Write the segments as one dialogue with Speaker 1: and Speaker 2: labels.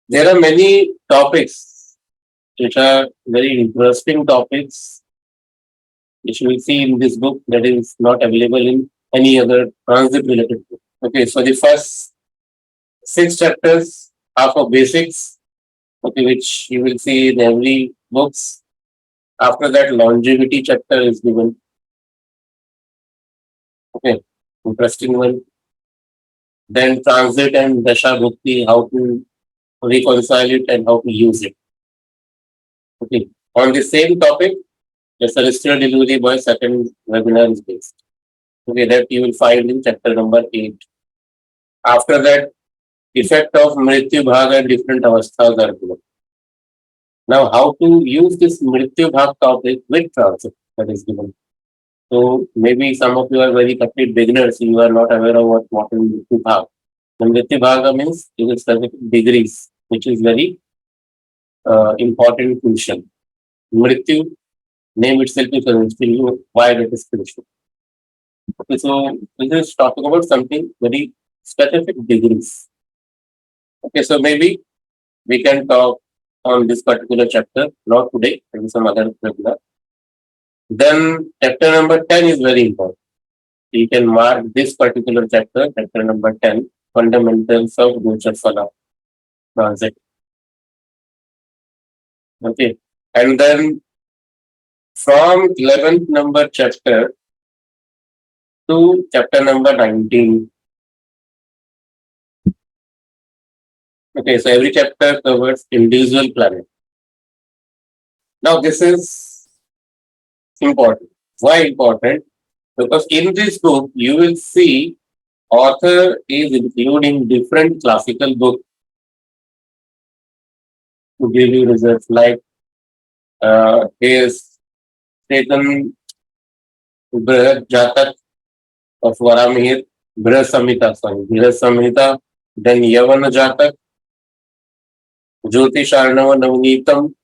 Speaker 1: There are many topics which are very interesting topics which you will see in this book that is not available in any other transit related book. Okay, so the first six chapters are for basics, okay, which you will see in every books. After that, longevity chapter is given. Okay, interesting one. Then transit and dasha bhukti, how to reconcile it and how to use it. Okay, on the same topic, the celestial delivery by second webinar is based. Okay, that you will find in chapter number 8. After that, effect of Mrityu Bhag and different avasthas are given. Now, how to use this Mrityu Bhag topic with transit that is given. So, maybe some of you are very complete beginners, you are not aware of what is Mrityu Bhag. The Mrityu Bhaga means it is specific degrees, which is very important crucial. Mrityu, name itself is suggesting you why that is crucial. Okay, so this is talking about something very specific degrees. Okay, so maybe we can talk on this particular chapter, not today, maybe some other webinar. Then chapter number 10 is very important. You can mark this particular chapter number 10, fundamentals of Gochar Phaladeepika. Okay, and then from 11th number chapter to chapter number 19. Okay, so every chapter covers individual planet. Now this is important. Why important? Because in this book you will see author is including different classical books to give you results like his Chetan Brihad Jatak of Varamihir, Brihad Samhita, then Yavana Jatak, Jyotish Arnava Navneetam,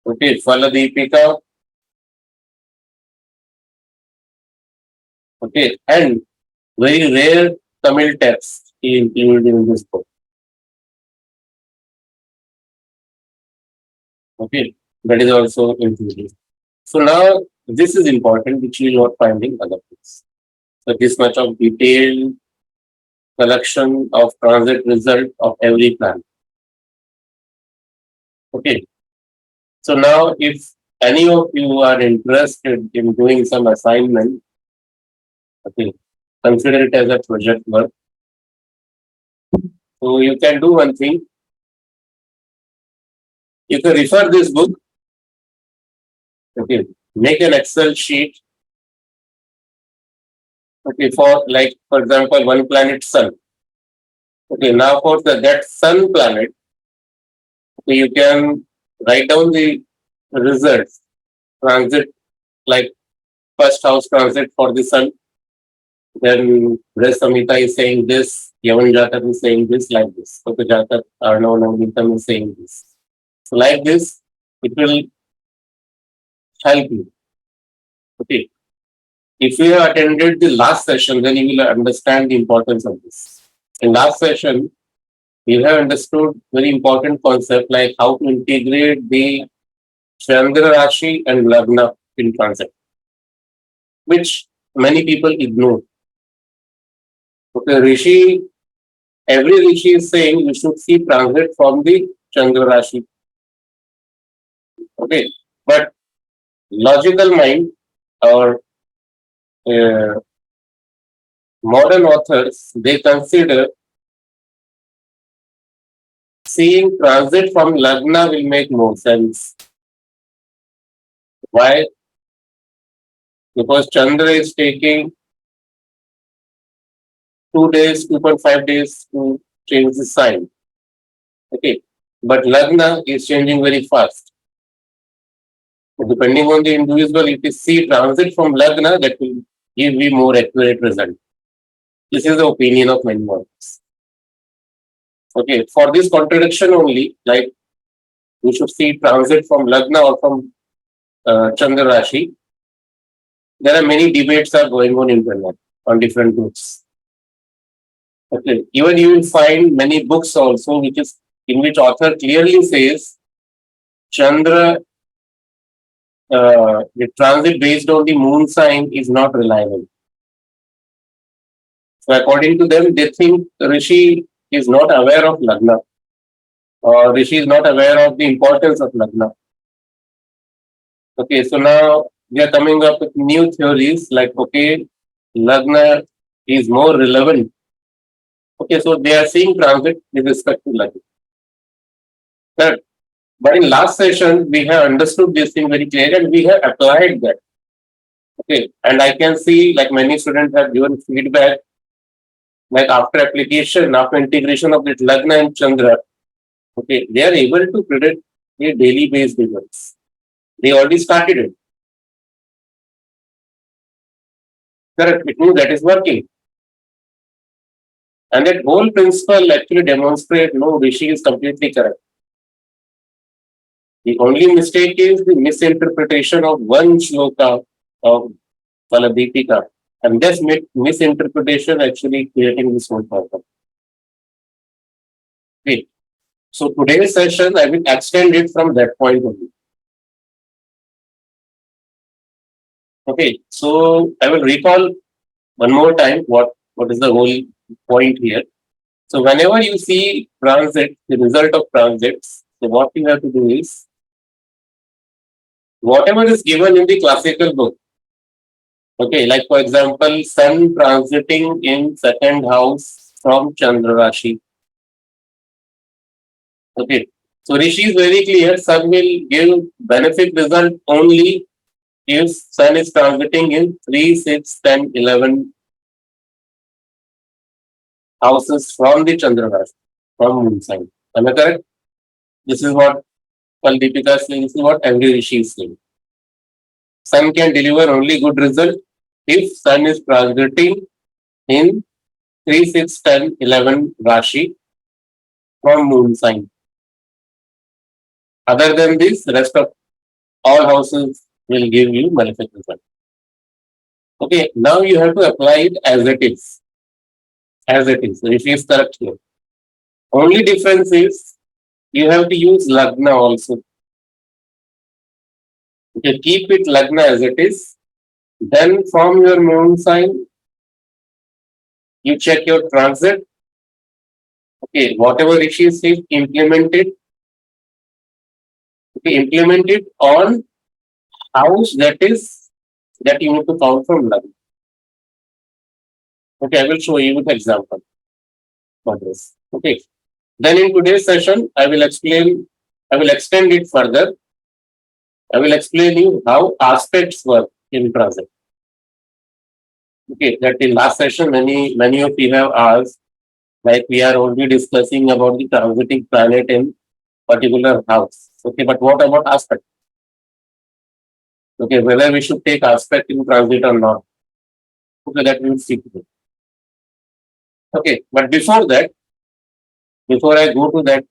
Speaker 1: okay, Phaladeepika, okay, and very rare Tamil text he included in this book. Okay, that is also included. So now this is important, which you will not find in other books. So this much of detailed collection of transit result of every planet. Okay. So now if any of you are interested in doing some assignment, okay, consider it as a project work. So you can do one thing. You can refer this book. Okay. Make an Excel sheet. Okay, for example, one planet Sun. Okay, now for that Sun planet, okay, you can write down the results, transit, like first house transit for the Sun. Then Samhita is saying this, Yavan Jatak is saying this, like this. Okay, Jatak, Arnav Navnitam is saying this. So like this, it will help you. Okay. If you have attended the last session, then you will understand the importance of this. In last session, you have understood very important concept like how to integrate the Chandra Rashi and Lagna in transit, which many people ignore. Okay, every Rishi is saying you should see transit from the Chandra Rashi. Okay, but logical mind or uh, modern authors, they consider seeing transit from Lagna will make more sense. Why? Because Chandra is taking 2 days, 2.5 days to change the sign. Okay. But Lagna is changing very fast. So depending on the individual, if you see transit from Lagna, that will give you more accurate result. This is the opinion of many authors. Okay. For this contradiction only, like we should see transit from Lagna or from Chandra Rashi. There are many debates are going on internet on different groups. Okay. Even you will find many books also, which is in which author clearly says Chandra, the transit based on the moon sign is not reliable. So according to them, they think Rishi is not aware of Lagna, or Rishi is not aware of the importance of Lagna. Okay, so now we are coming up with new theories like, okay, Lagna is more relevant. Okay, so they are seeing transit with respect to Lagna. Correct. But in last session, we have understood this thing very clearly and we have applied that. Okay, and I can see like many students have given feedback, like after application, after integration of this Lagna and Chandra, okay, they are able to predict a daily based events. They already started it. Correct. It means that is working. And that whole principle actually demonstrates no, Rishi is completely correct. The only mistake is the misinterpretation of one shloka of Phaladeepika. And this misinterpretation actually creating this whole problem. Okay. So today's session, I will extend it from that point of view. Okay. So I will recall one more time what is the whole point here. So whenever you see transit, the result of transits, so what you have to do is whatever is given in the classical book. Okay, like for example, Sun transiting in second house from Chandra Rashi. Okay, so Rishi is very clear. Sun will give benefit result only if Sun is transiting in 3, 6, 10, 11 houses from the Chandra Rashi, from moon sign. Am I correct? This is what Phaladeepika is saying. This is what every Rishi is saying. Sun can deliver only good result if Sun is transiting in 3, 6, 10, 11 Rashi from moon sign. Other than this, rest of all houses will give you malefic result. Okay, now you have to apply it as it is. As it is. So if it is correct here. Only difference is you have to use Lagna also. Okay, keep it Lagna as it is. Then from your moon sign, you check your transit. Okay, whatever Rishi says, implement it. Okay, implement it on house that you need to count from Lagna. Okay, I will show you with example for this. Okay. Then in today's session, I will extend it further. I will explain you how aspects work in transit. Okay, that in last session, many of you have asked, like we are only discussing about the transiting planet in particular house. Okay, but what about aspect? Okay, whether we should take aspect in transit or not. Okay, that we will see today. Okay, but before that, before I go to that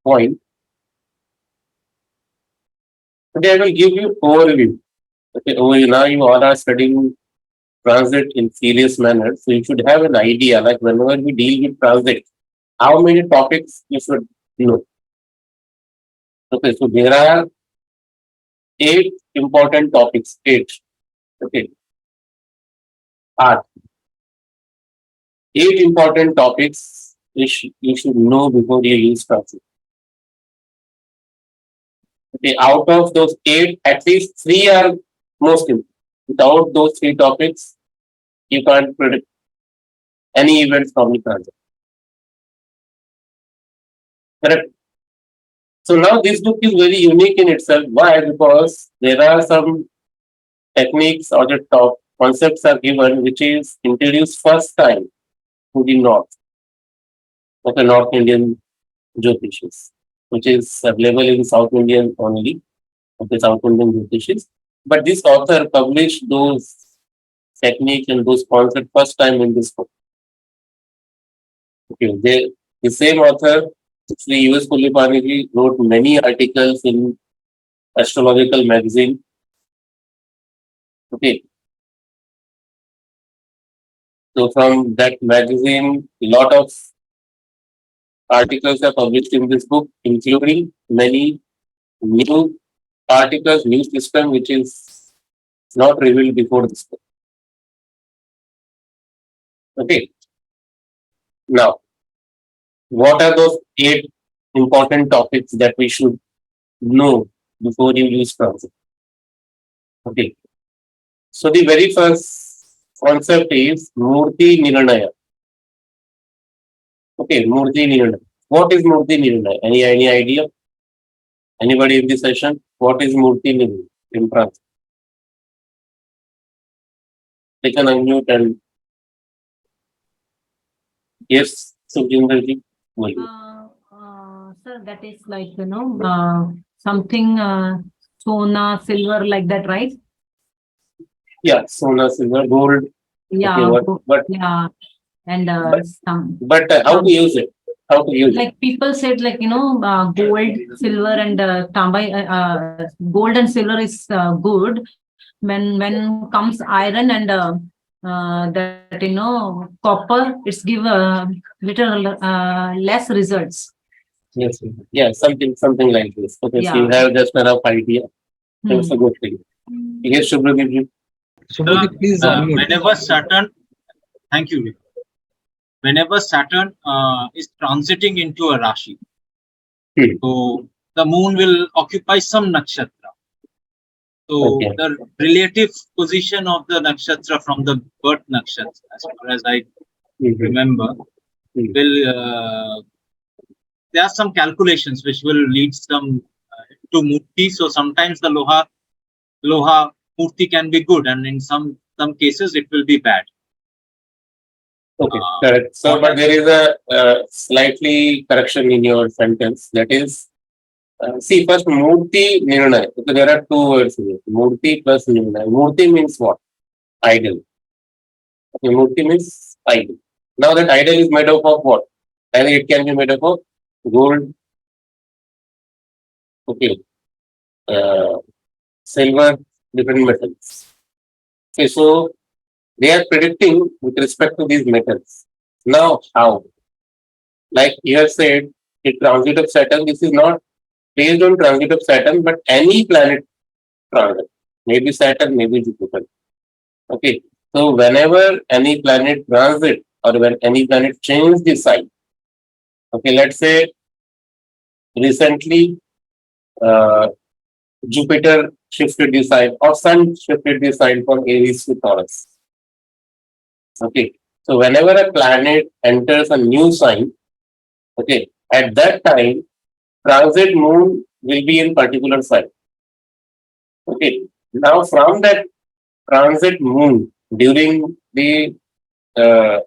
Speaker 1: point, today I will give you overview. Okay, now you all are studying transit in serious manner. So you should have an idea, like whenever we deal with transit, how many topics you should know. Okay, so there are 8 important topics. 8. Okay, art. 8 important topics you should know before you use transit. Okay, out of those 8, at least 3 are most important. Without those 3 topics, you can't predict any events from the transit. Correct. So now this book is very unique in itself. Why? Because there are some techniques or the top concepts are given which is introduced first time to the north of the North Indian Jyotishis, which is available in South Indian only of the South Indian Jyotishis. But this author published those techniques and those concepts first time in this book. Okay, the same author, Sri U.S. Kulipaniji, wrote many articles in astrological magazine. Okay, So from that magazine, a lot of articles are published in this book, including many new articles, new system, which is not revealed before this book. Okay. Now, what are those 8 important topics that we should know before you use transit? Okay. So the very first concept is Murti Nirnaya. Okay, Murti Nirnaya. What is Murti Nirnaya? Any idea? Anybody in the session? What is Murti Nirnaya in transit? Take an unmute and yes, Sujinderji.
Speaker 2: Sir, that is like, something sona, silver, like that, right?
Speaker 1: Yeah, Sona, silver, gold. Okay,
Speaker 2: Yeah,
Speaker 1: but
Speaker 2: yeah, and
Speaker 1: but
Speaker 2: some
Speaker 1: how to use it? How to use it?
Speaker 2: like people said, like gold, silver, and tambai, gold and silver is good when comes iron and that copper, it's give little less results.
Speaker 1: Yes, yeah, something like this. Okay, so you
Speaker 2: Yeah.
Speaker 1: have just enough idea. That's a
Speaker 2: Hmm.
Speaker 1: good thing. Yes, Shubhradeep.
Speaker 3: Sir,
Speaker 4: Please unmute.
Speaker 3: whenever Saturn, thank you. Whenever Saturn is transiting into a Rashi,
Speaker 1: Hmm.
Speaker 3: so the moon will occupy some nakshatra. So
Speaker 1: Okay.
Speaker 3: the relative position of the nakshatra from the birth nakshatra, as far as I
Speaker 1: Mhm.
Speaker 3: remember,
Speaker 1: Mhm.
Speaker 3: will there are some calculations which will lead some to murti. So sometimes the loha murti can be good, and in some cases it will be bad.
Speaker 1: Okay, correct. So,
Speaker 3: What
Speaker 1: but
Speaker 3: I
Speaker 1: there is a slightly correction in your sentence. That is, see, first Murti Nirnay. So there are two words here. Murti plus Nirnay. Murti means what? Idol. Okay, Murti means idol. Now that idol is made up of what? Either it can be made up of gold, okay, uh, silver, different metals. Okay, so they are predicting with respect to these metals. Now, how? Like you have said, the transit of Saturn, this is not based on transit of Saturn, but any planet transit. Maybe Saturn, maybe Jupiter. Okay. So whenever any planet transit or when any planet change the sign, okay, let's say recently uh, Jupiter shifted the sign or Sun shifted the sign from Aries to Taurus. Okay. So whenever a planet enters a new sign, okay, at that time, transit moon will be in particular sign. Okay. Now from that transit moon during the uh,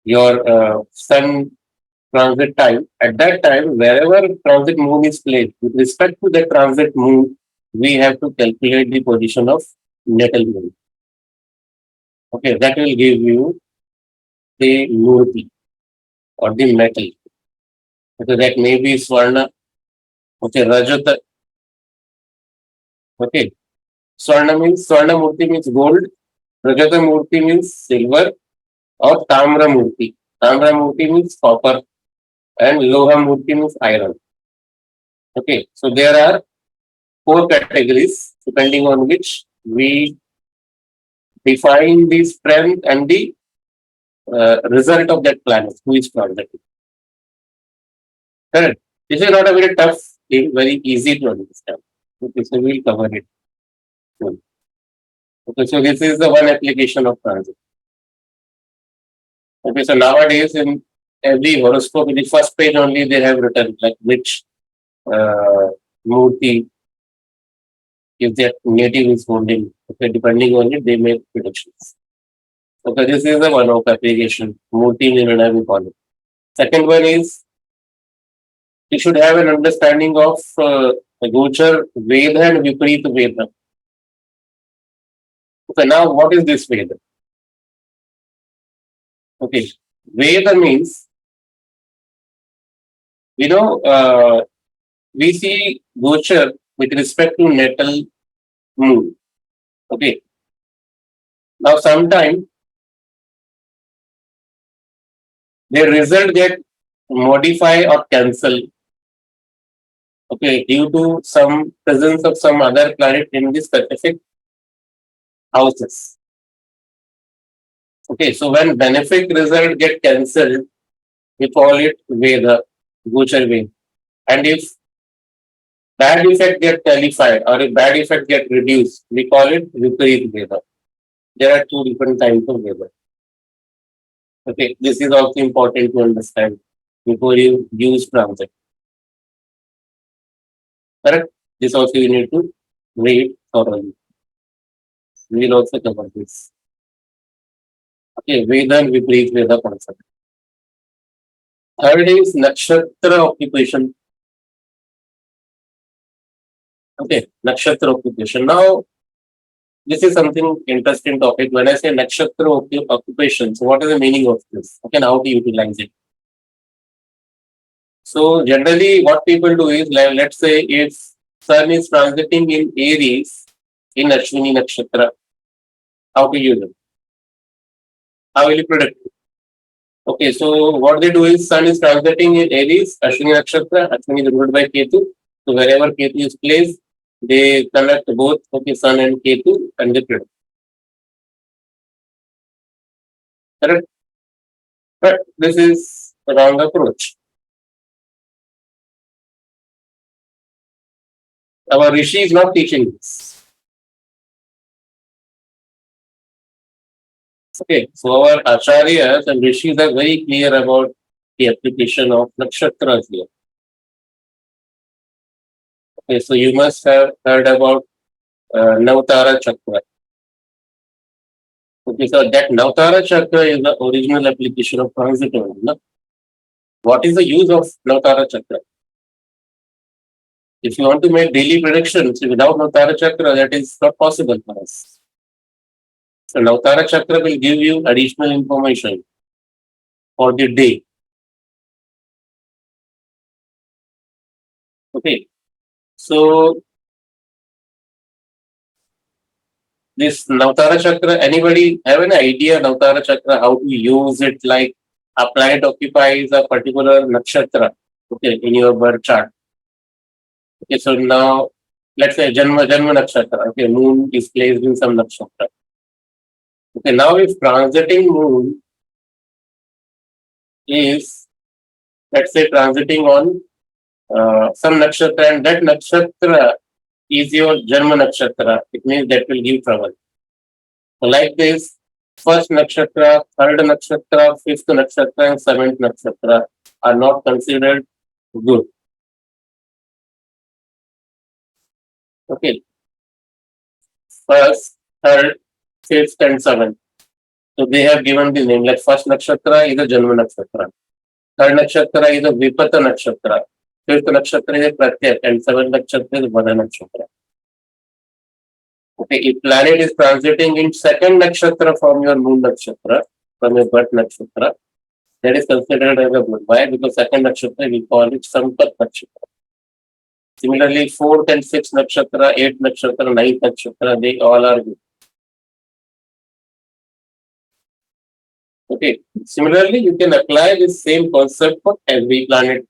Speaker 1: your sun transit time, at that time, wherever transit moon is placed, with respect to the transit moon, we have to calculate the position of natal moon. Okay, that will give you the murti or the metal. Okay, that may be swarna. Okay, rajata. Okay, swarna murti means gold. Rajata murti means silver or tamra murti. Tamra murti means copper and loha murti means iron. Okay, so there are 4 categories depending on which we define the strength and the result of that planet who is transiting. Correct. This is not a very tough thing, very easy to understand. Okay, so we'll cover it soon. Okay, so this is the one application of transit. Okay, so nowadays in every horoscope, in the first page only they have written like which uh, murti if that native is holding. Okay, depending on it, they make predictions. Okay, this is the one of application. Murti Nirnaya we call it. Second one is you should have an understanding of the Gochar Veda and Viparita Veda. Okay, now what is this Veda? Okay, Veda means, you know, we see Gochar with respect to natal moon. Okay, now sometime their result get modify or cancel. Okay, due to some presence of some other planet in the specific houses. Okay, so when benefic result get cancelled, we call it Veda, Gochar Veda. And if bad effect get nullified or if bad effect get reduced, we call it Viparit Veda. There are two different types of Veda. Okay, this is also important to understand before you use transit. Correct? This also you need to read thoroughly. We will also cover this. Okay, Veda and Viparit Veda concept. Third is Nakshatra occupation. Okay, Nakshatra occupation. Now, this is something interesting topic. When I say Nakshatra occupation, so what is the meaning of this? Okay, and how to utilize it? So, generally, what people do is, let's say, if Sun is transiting in Aries in Ashwini Nakshatra, how to use it? How will you predict it? Okay, so what they do is Sun is transiting in Aries, Ashwini Nakshatra, Ashwini is ruled by Ketu. So wherever Ketu is placed, they connect both Sun and Ketu and they predict. Correct? But this is the wrong approach. Our Rishi is not teaching this. Okay, so our Acharyas and Rishis are very clear about the application of nakshatras here. Okay, so you must have heard about Navtara Chakra. Okay, so that Navtara Chakra is the original application of transit only. No? What is the use of Navtara Chakra? If you want to make daily predictions without Navtara Chakra, that is not possible for us. So Navtara Chakra will give you additional information for the day. Okay, so this Navtara Chakra, anybody have an idea Navtara Chakra, how to use it? Like a planet occupies a particular nakshatra, okay, in your birth chart. Okay, so now let's say Janma nakshatra, okay, moon is placed in some nakshatra. Okay, now if transiting moon is, let's say, transiting on some nakshatra and that nakshatra is your Janma nakshatra, it means that will give trouble. So like this, first nakshatra, third nakshatra, fifth nakshatra, and seventh nakshatra are not considered good. Okay. First, third, fifth, and seventh. So they have given the name like first nakshatra is a Janma nakshatra. Third nakshatra is a Vipata nakshatra. Fifth nakshatra is a Pratyat and seventh nakshatra is Vana nakshatra. Okay, if planet is transiting in second nakshatra from your moon nakshatra, from your birth nakshatra, that is considered as a good. Why? Because second nakshatra we call it Sampat nakshatra. Similarly, fourth and sixth nakshatra, eighth nakshatra, ninth nakshatra, they all are good. Okay. Similarly, you can apply this same concept for every planet.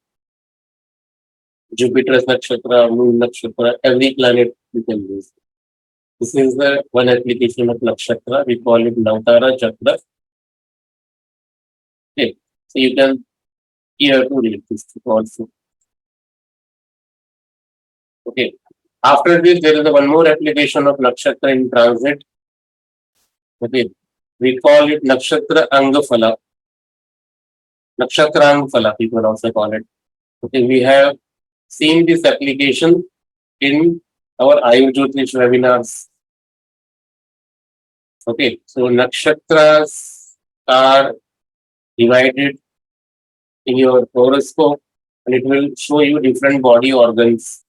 Speaker 1: Jupiter's nakshatra, moon nakshatra, every planet you can use. This is the one application of nakshatra. We call it Navtara Chakra. Okay. So you can here to read this also. Okay. After this, there is one more application of nakshatra in transit. Okay. We call it nakshatra angafala. Nakshatra angafala, people also call it. Okay. We have seen this application in our Ayurjyotish webinars. Okay. So nakshatras are divided in your horoscope and it will show you different body organs.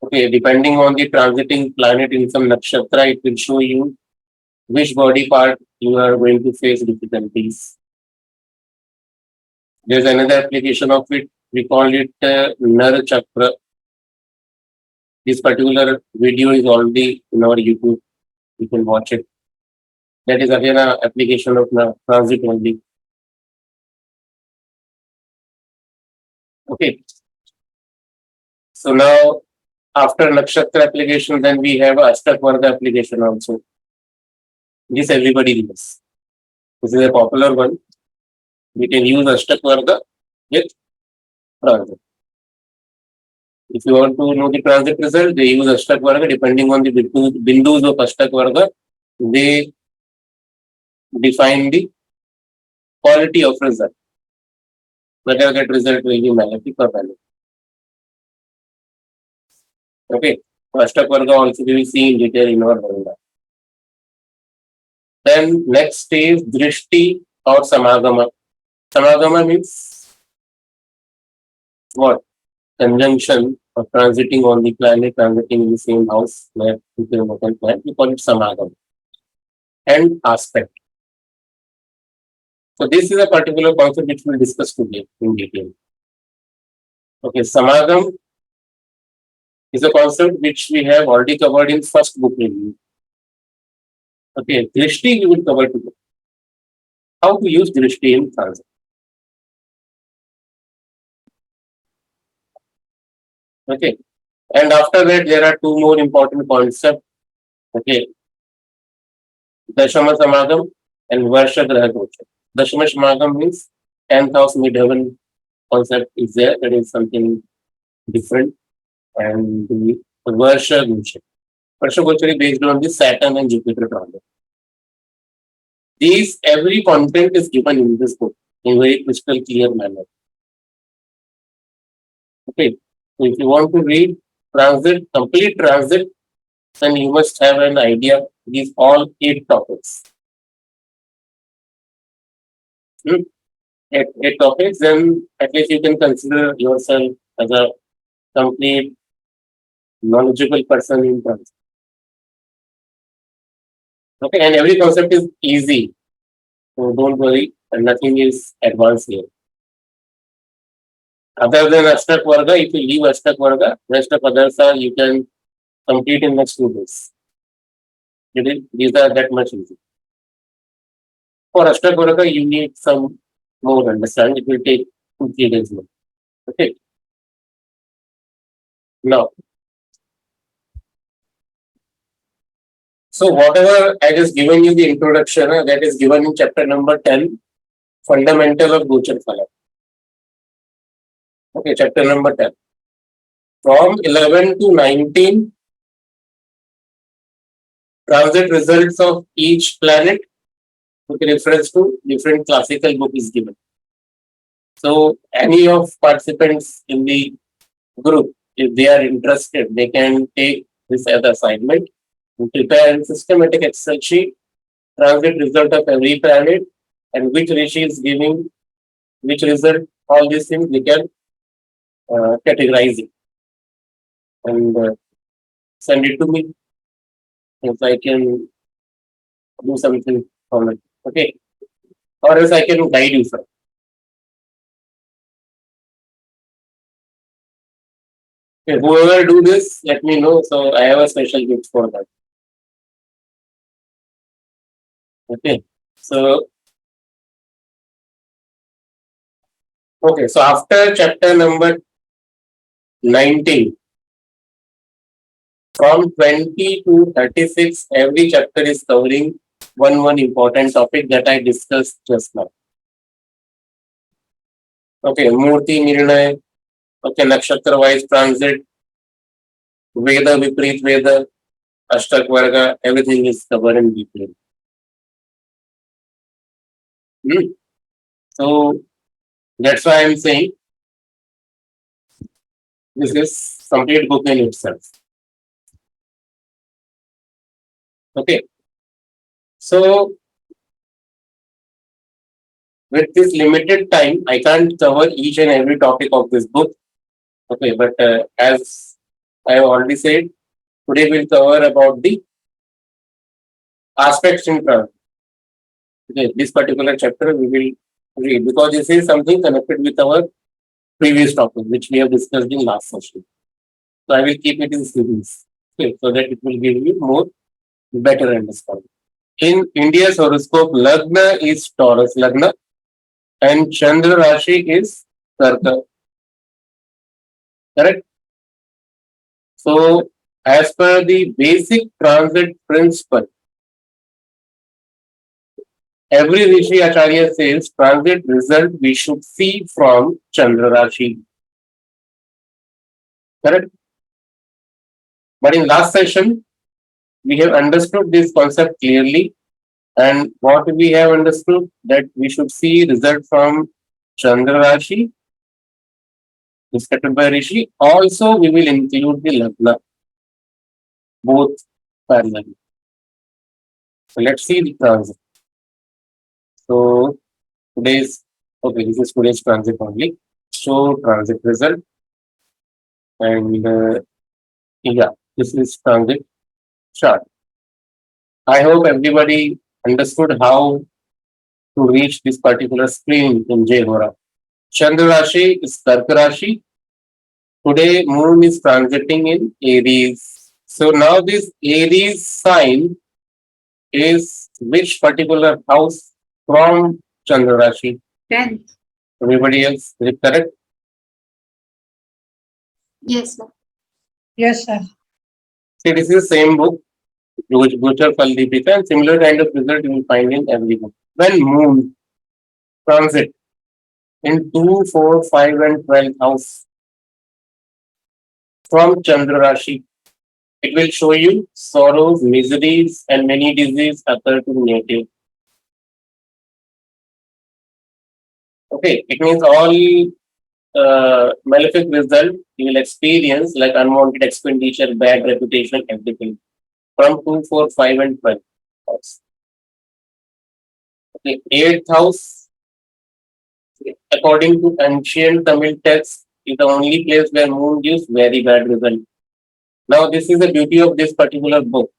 Speaker 1: Okay, depending on the transiting planet in some nakshatra, it will show you which body part you are going to face difficulties. There's another application of it. We call it Nar Chakra. This particular video is already in our YouTube. You can watch it. That is again an application of transit only. Okay. So now after Nakshatra application, then we have Ashtak Varga application also. This everybody knows. This is a popular one. We can use Ashtak Varga with transit. If you want to know the transit result, they use Ashtak Varga. Depending on the bindus of Ashtak Varga, they define the quality of result. Whether that result will be magnetic or valid. Okay. Ashtak Varga also we will see in detail in our Varga. Then next is Drishti or Samagama. Samagama means what? Conjunction or transiting on the planet, transiting in the same house where people work on planet. We call it Samagama. And aspect. So this is a particular concept which we'll discuss today in detail. Okay, Samagam is a concept which we have already covered in first book review. Okay, Drishti we will cover today. How to use Drishti in transit. Okay, and after that there are two more important concepts. Okay, Dashama Samagam and Varsha Graha Gochar. Dashama Samagam means 10th house mid-heaven concept is there. That is something different. And the Varsha Gochar. Varsha Gochar is based on the Saturn and Jupiter transit. These every content is given in this book in very crystal clear manner. Okay, so if you want to read transit, complete transit, then you must have an idea of these all 8 topics. Eight topics, then at least you can consider yourself as a complete knowledgeable person in transit. Okay, and every concept is easy. So don't worry, and nothing is advanced here. Other than Ashtak Varga, if you leave Ashtak Varga, rest of others are you can complete in next 2 days. These are that much easy. For Ashtak Varga, you need some more understanding. It will take 2-3 days more. Okay. Now, so whatever I just given you the introduction, that is given in chapter number 10, Fundamental of Gochar Phala. Okay, chapter number 10. From 11 to 19, transit results of each planet with reference to different classical book is given. So any of participants in the group, if they are interested, they can take this as assignment and prepare a systematic Excel sheet, transit result of every planet and which rishi is giving which result, all these things we can categorize it and send it to me if I can do something from it. Okay. Or else I can guide you, sir. Okay, whoever do this, let me know. So I have a special gift for that. Okay. So okay, so after chapter number 19, from 20 to 36, every chapter is covering one important topic that I discussed just now. Okay, Murti Nirnay, okay, Nakshatra wise transit, Veda, Viprit Veda, Ashtak Varga, everything is covered in detail. So that's why I'm saying this is complete book in itself. Okay. So with this limited time, I can't cover each and every topic of this book. Okay, but as I have already said, today we'll cover about the aspects in transit. Okay, this particular chapter we will read because this is something connected with our previous topic, which we have discussed in last session. So I will keep it in series, okay, so that it will give you more better understanding. In India's horoscope, Lagna is Taurus Lagna and Chandra Rashi is Karka. Correct? So, as per the basic transit principle, every Rishi Acharya says transit result we should see from Chandra Rashi. Correct? But in last session, we have understood this concept clearly, and what we have understood that we should see result from Chandra Rashi discussed by Rishi. Also, we will include the Lagna, both parallel. So let's see the transit. So today's okay, this is today's transit only. So transit result and yeah, this is transit chart. I hope everybody understood how to reach this particular screen in Jehora. Chandra Rashi is Karka Rashi. Today, Moon is transiting in Aries. So now this Aries sign is which particular house from Chandra Rashi?
Speaker 4: 10th.
Speaker 1: Everybody else, is it correct?
Speaker 4: Yes, sir.
Speaker 5: Yes, sir.
Speaker 1: See, this is the same book, Gochar Phaladeepika, and similar kind of result you will find in every book. When Moon transit in 2, 4, 5, and 12th house from Chandra Rashi, it will show you sorrows, miseries, and many diseases occur to native. Okay, it means all malefic result you will experience like unwanted expenditure, bad reputation, everything from 2, 4, 5, and 12 house. Okay, 8th house, according to ancient Tamil text, is the only place where moon gives very bad result. Now, this is the beauty of this particular book.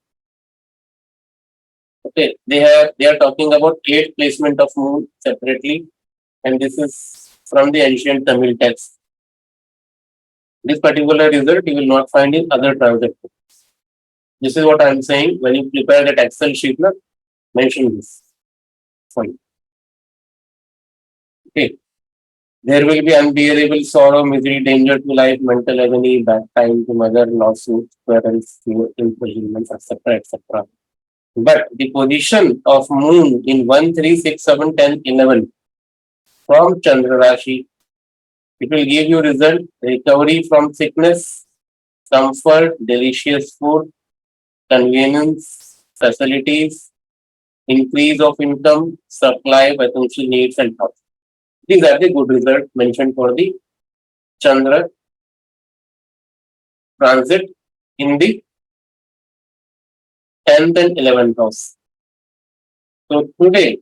Speaker 1: Okay, they are talking about 8th placement of moon separately, and this is from the ancient Tamil text. This particular result you will not find in other transit books. This is what I am saying. When you prepare that Excel sheet, mention this. Fine. Okay. There will be unbearable sorrow, misery, danger to life, mental agony, bad time to mother, lawsuits, parents, imprisonment, etc., etc. But the position of moon in 1, 3, 6, 7, 10, 11 from Chandra Rashi, it will give you result recovery from sickness, comfort, delicious food, convenience, facilities, increase of income, supply of essential needs and health. These are the good results mentioned for the Chandra transit in the 10th and 11th house. So today,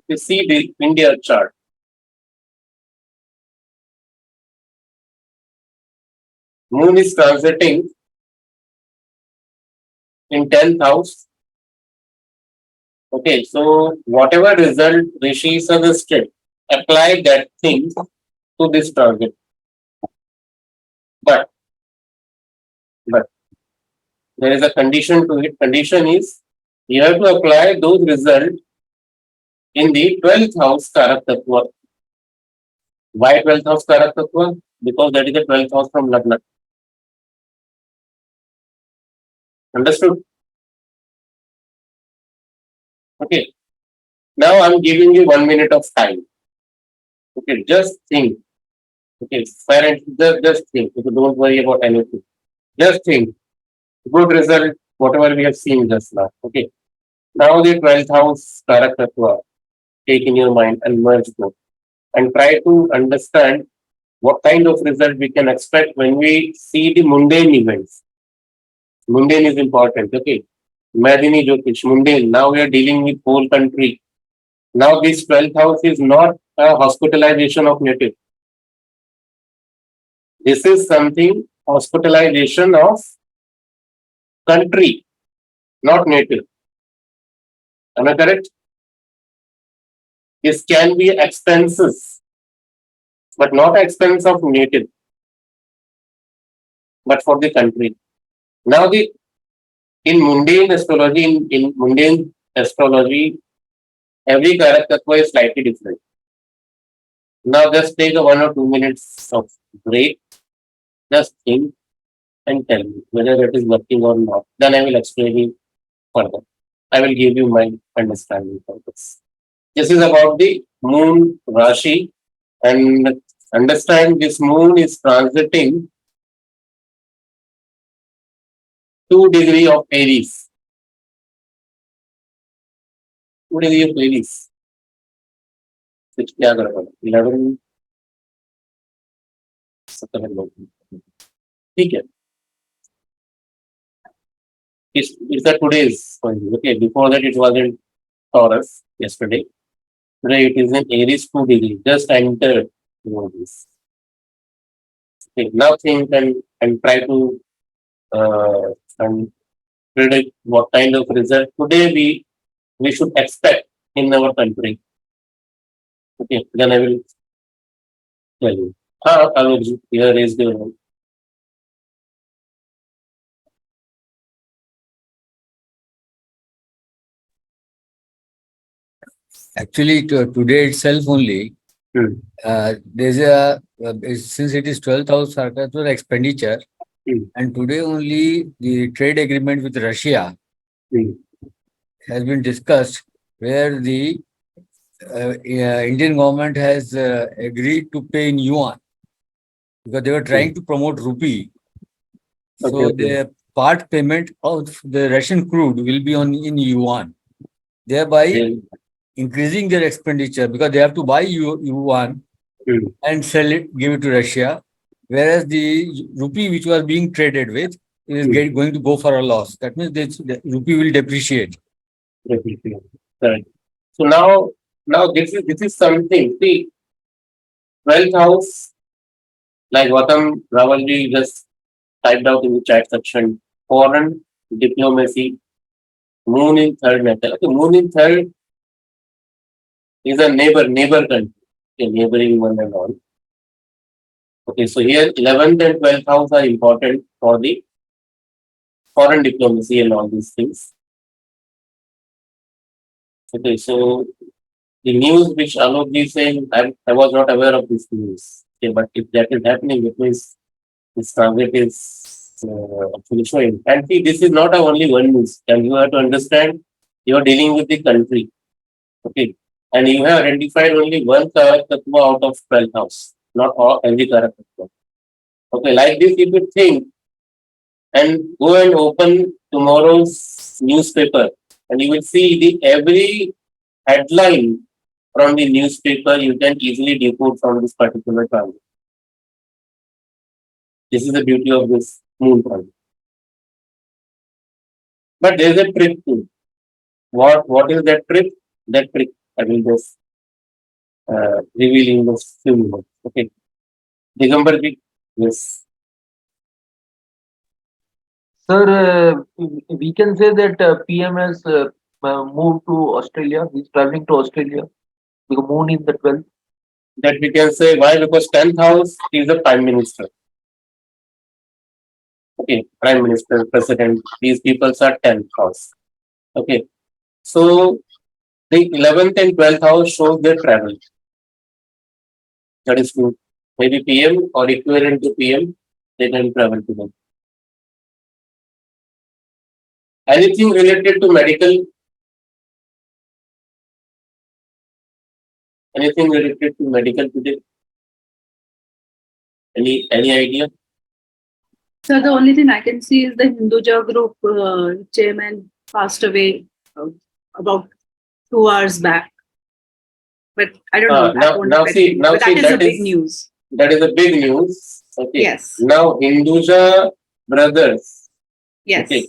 Speaker 1: you see the India chart. Moon is transiting in 10th house. Okay, so whatever result Rishi suggested, apply that thing to this target. But there is a condition to it. Condition is you have to apply those results in the 12th house Karak Tattva. Why 12th house Karak Tattva? Because that is the 12th house from Lagna. Understood? Okay. Now I'm giving you 1 minute of time. Okay, just think. Okay, parents, just think. Okay, don't worry about anything. Just think. Good result, whatever we have seen just now. Okay. Now the 12th house Karak Tattva, take in your mind and merge both. And try to understand what kind of result we can expect when we see the mundane events. Mundane is important. Okay. Madhini Jyotish, mundane. Now we are dealing with whole country. Now this 12th house is not a hospitalization of native. This is something hospitalization of country, not native. Am I correct? This can be expenses, but not expense of native, but for the country. Now the in mundane astrology, in mundane astrology, every Karak Tattva is slightly different. Now just take a 1 or 2 minutes of break. Just think and tell me whether that is working or not. Then I will explain it further. I will give you my understanding for this. This is about the moon Rashi, and understand this moon is transiting 2 degree of Aries. 2 degree of Aries. Which क्या कर रहा है? 11 September. ठीक है. Is that today's point? Okay, before that it was in Taurus yesterday. Today it is in Aries 2 degree. Just enter this. Okay, now think and try to and predict what kind of result today we should expect in our country. Okay, then I will tell you. Astrology, here is the
Speaker 4: Actually, today itself only,
Speaker 1: Hmm.
Speaker 4: there's a since it is 12th house circular expenditure,
Speaker 1: Hmm.
Speaker 4: and today only the trade agreement with Russia
Speaker 1: Hmm.
Speaker 4: has been discussed, where the Indian government has agreed to pay in yuan because they were trying to promote rupee.
Speaker 1: Okay,
Speaker 4: So
Speaker 1: okay.
Speaker 4: the part payment of the Russian crude will be on in yuan, thereby
Speaker 1: Then,
Speaker 4: increasing their expenditure because they have to buy yuan
Speaker 1: hmm.
Speaker 4: and sell it, give it to Russia, whereas the rupee which was being traded with is going to go for a loss. That means the rupee will depreciate.
Speaker 1: Definitely. Correct. So now this is something. See, 12th house, like Gautam Ravalji just typed out in the chat section, foreign diplomacy, moon in third natal. Okay, moon in third is a neighbor country, a neighboring one and all. Okay, so here 11th and 12th house are important for the foreign diplomacy and all these things. Okay, so the news which Alok is saying, I was not aware of this news. Okay, but if that is happening, it means this target is actually showing. And see, this is not a only one news. And you have to understand, you are dealing with the country. Okay, and you have identified only one Karak Tattva out of 12th house, not all every Karak Tattva. Okay, like this, if you think and go and open tomorrow's newspaper, and you will see the every headline from the newspaper you can easily decode from this particular transit. This is the beauty of this moon transit. But there is a trick too. What is that trick? That trick I will just reveal in this few minutes. Okay. Digambarji, yes.
Speaker 5: Sir, we can say that PM has moved to Australia. He's traveling to Australia. The moon in the 12th.
Speaker 1: That we can say why? Because 10th house is the prime minister. Okay, prime minister, president. These people are 10th house. Okay. So the 11th and 12th house shows their travel. That is true. Maybe PM or equivalent to PM, they can travel to them. Anything related to medical, anything related to medical today? Any idea?
Speaker 6: So the only thing I can see is the Hinduja group chairman passed away about 2 hours back. But I don't know. That won't affect me. But that is a big news.
Speaker 1: That is a big news. Okay.
Speaker 6: Yes.
Speaker 1: Now Hinduja brothers.
Speaker 6: Yes.
Speaker 1: Okay.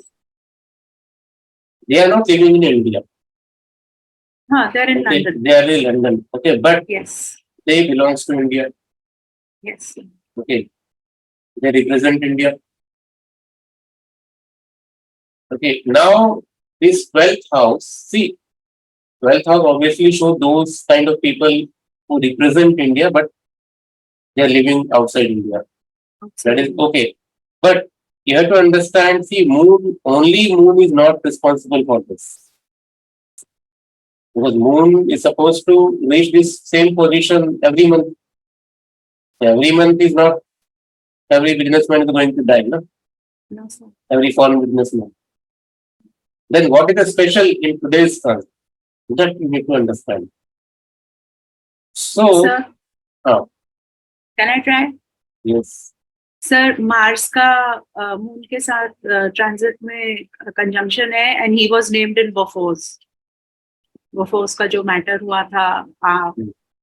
Speaker 1: They are not living in India.
Speaker 6: They're in
Speaker 1: Okay.
Speaker 6: London.
Speaker 1: They are in London. Okay, but
Speaker 6: Yes.
Speaker 1: they belongs to India.
Speaker 6: Yes.
Speaker 1: Okay. They represent India. Okay. Now this 12th house. See, 12th house obviously show those kind of people who represent India, but they are living outside India. That is okay. But you have to understand, see, moon is not responsible for this. Because moon is supposed to reach this same position every month. Every month is not every businessman is going to die, no?
Speaker 6: No, sir.
Speaker 1: Every foreign businessman. Then what is the special in today's transit? That you need to understand. So,
Speaker 6: Sir,
Speaker 1: हाँ,
Speaker 6: can I try?
Speaker 1: yes,
Speaker 6: sir Mars का moon के साथ transit में conjunction है and he was named in Bofors का जो matter हुआ था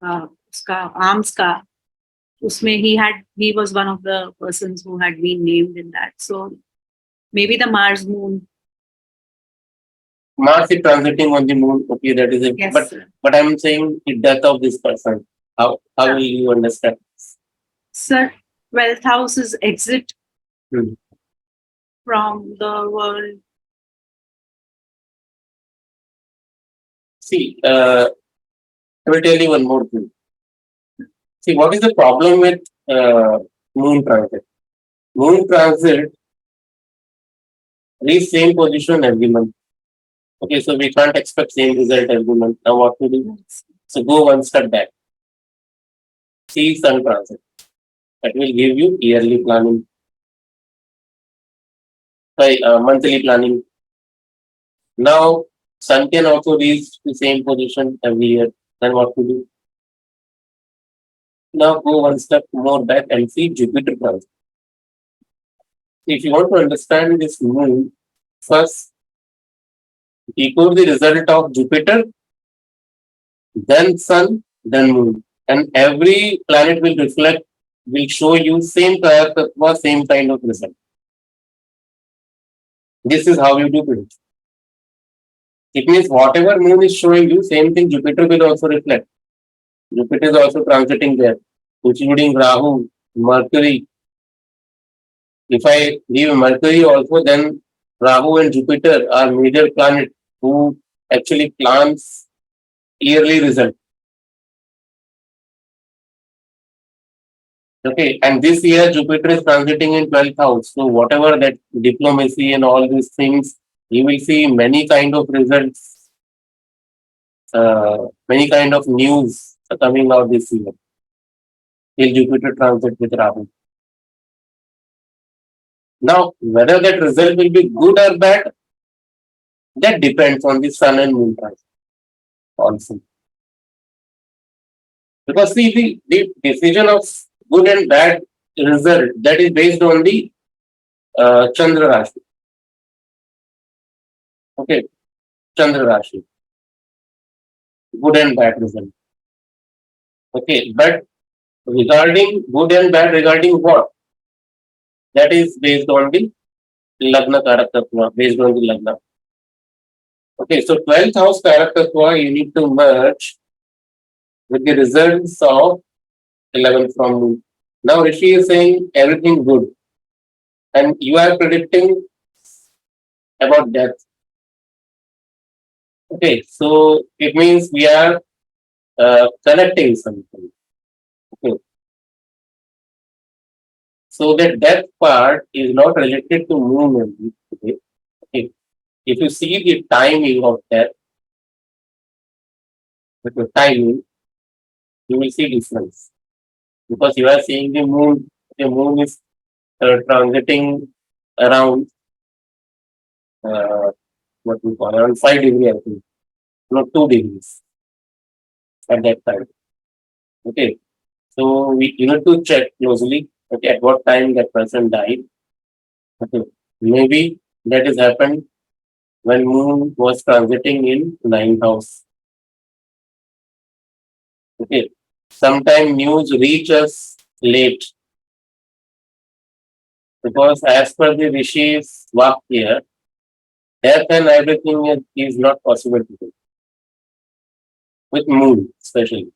Speaker 6: उसका आर्म्स का उसमें he was one of the persons who had been named in that, so maybe the Mars moon.
Speaker 1: Mars is transiting on the moon. Okay, that is it.
Speaker 6: Yes,
Speaker 1: But
Speaker 6: sir.
Speaker 1: I'm saying the death of this person. How will you understand?
Speaker 6: Sir, 12th house is exit
Speaker 1: Hmm.
Speaker 6: from the world.
Speaker 1: See, I will tell you one more thing. See, what is the problem with moon transit? Moon transit reach same position every month. Okay, so we can't expect same result every month. Now what to do? So go one step back. See sun transit. That will give you yearly planning. Sorry, monthly planning. Now sun can also reach the same position every year. Then what to do? Now go one step more back and see Jupiter transit. If you want to understand this moon, first equal the result of Jupiter, then sun, then moon. And every planet will reflect, will show you same Kaya same kind of result. This is how you do it. It means whatever moon is showing you, same thing Jupiter will also reflect. Jupiter is also transiting there, including Rahu, Mercury. If I leave Mercury also, then Rahu and Jupiter are major planets who actually plans yearly result. Okay, and this year Jupiter is transiting in 12th house. So whatever that diplomacy and all these things, you will see many kind of results, many kind of news coming out this year. Till Jupiter transit with Rahu. Now, whether that result will be good or bad, that depends on the sun and moon transit also. Because see, the decision of good and bad result, that is based on the Chandra Rashi. Okay, Chandra Rashi. Good and bad result. Okay, but regarding good and bad, regarding what? That is based on the Lagna Karakatva, based on the Lagna. Okay, so 12th house Karakatva, you need to merge with the results of 11th from moon. Now Rishi is saying everything good, and you are predicting about death. Okay, so it means we are connecting something. Okay. So the death part is not related to moon only. Okay. Okay. If you see the timing of death, with the timing, you will see difference. Because you are seeing the moon is transiting around what we call around 5 degrees, I think, not 2 degrees at that time. Okay, so you need to check closely. Okay, at what time that person died. Okay, maybe that has happened when moon was transiting in 9th house. Okay, sometime news reach us late because as per the Rishi's work here, death and everything is not possible to do with moon especially.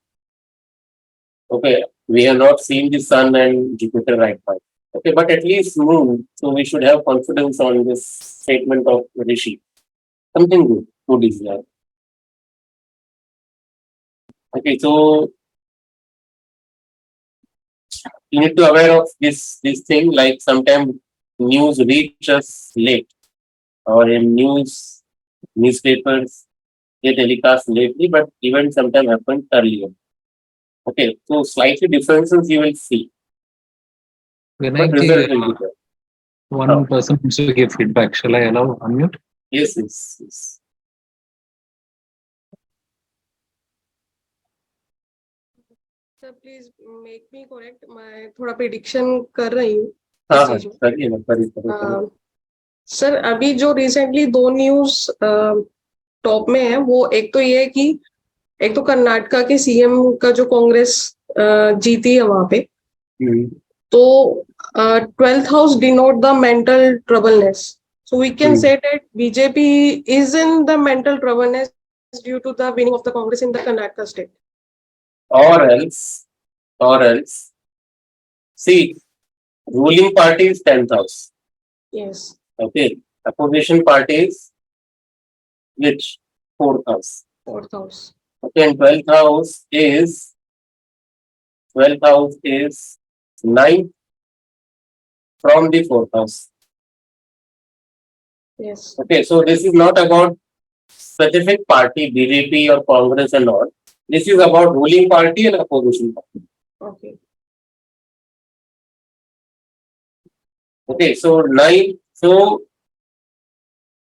Speaker 1: Okay, we have not seen the sun and Jupiter right now. Okay, but at least moon, so we should have confidence on this statement of Rishi. Something good is there. Okay, so you need to aware of this thing, like sometimes news reach us late or in newspapers they telecast lately, but events sometimes happen earlier. Okay, so slightly differences you will see, but
Speaker 7: Vinayak ji,
Speaker 1: result will be there.
Speaker 7: one person wants to give feedback. Shall I allow unmute?
Speaker 1: Yes, yes, yes.
Speaker 8: Sir please make me correct मैं थोड़ा prediction कर रही हूँ
Speaker 1: हाँ
Speaker 8: इस
Speaker 1: हाँ
Speaker 8: चीज में
Speaker 1: करिए ना करिए
Speaker 8: सर अभी जो रिसेंटली दो न्यूज टॉप में है वो एक तो ये है कि एक तो कर्नाटका के सीएम का जो कांग्रेस जीती है वहां पे तो 12th house denote the mental troubleness so we can say that BJP is in the mental troubleness due to the winning of the Congress in the Karnataka state.
Speaker 1: Or else, see, ruling party is 10th house.
Speaker 8: Yes.
Speaker 1: Okay, opposition party is which 4th house.
Speaker 8: 4th house.
Speaker 1: Okay, and 12th house is 9th from the 4th house.
Speaker 8: Yes.
Speaker 1: Okay, so this is not about specific party, BJP or Congress and all. This is about ruling party and opposition party.
Speaker 8: Okay.
Speaker 1: Okay, so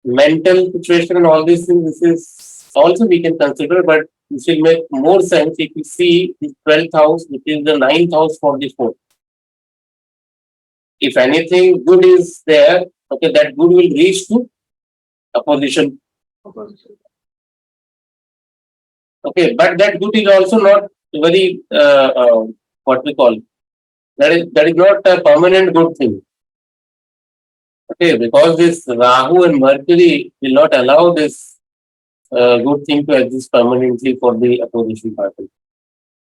Speaker 1: mental situation and all these things, this is also we can consider, but this will make more sense if you see the 12th house, which is the 9th house for the 4th. If anything good is there, okay, that good will reach to opposition.
Speaker 8: Opposition.
Speaker 1: Okay, but that good is also not very what we call that is not a permanent good thing. Okay, because this Rahu and Mercury will not allow this good thing to exist permanently for the opposition party.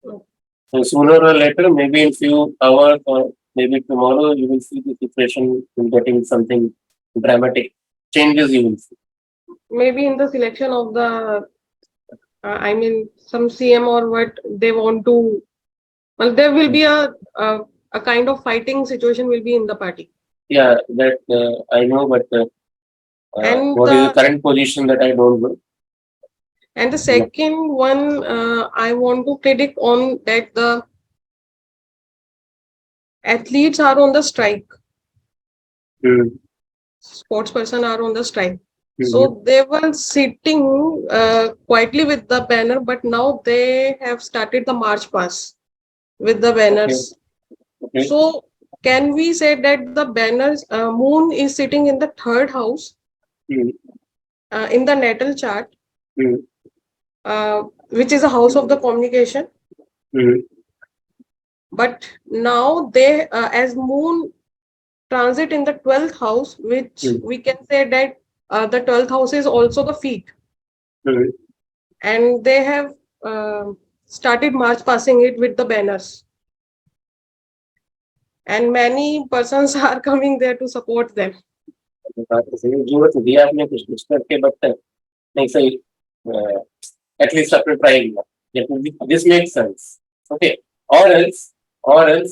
Speaker 1: So sooner or later, maybe in few hours or maybe tomorrow, you will see the situation getting something dramatic changes. You will see.
Speaker 8: Maybe in the selection of the I mean some CM or what they want to, well, there will be a kind of fighting situation will be in the party.
Speaker 1: Yeah, that I know, but
Speaker 8: And
Speaker 1: what is the current position that I don't know.
Speaker 8: And the second one, I want to predict on that the athletes are on the strike. Sports person are on the strike. So they were sitting quietly with the banner, but now they have started the march past with the banners.
Speaker 1: Okay.
Speaker 8: So can we say that the banners, moon is sitting in the 3rd house in the natal chart, which is a house of the communication. But now they, as moon transit in the 12th house, which we can say that the 12th house is also the feet. And they have started march passing it with the banners. And many persons are coming there to support them.
Speaker 1: At least after trying this makes sense. Okay, or else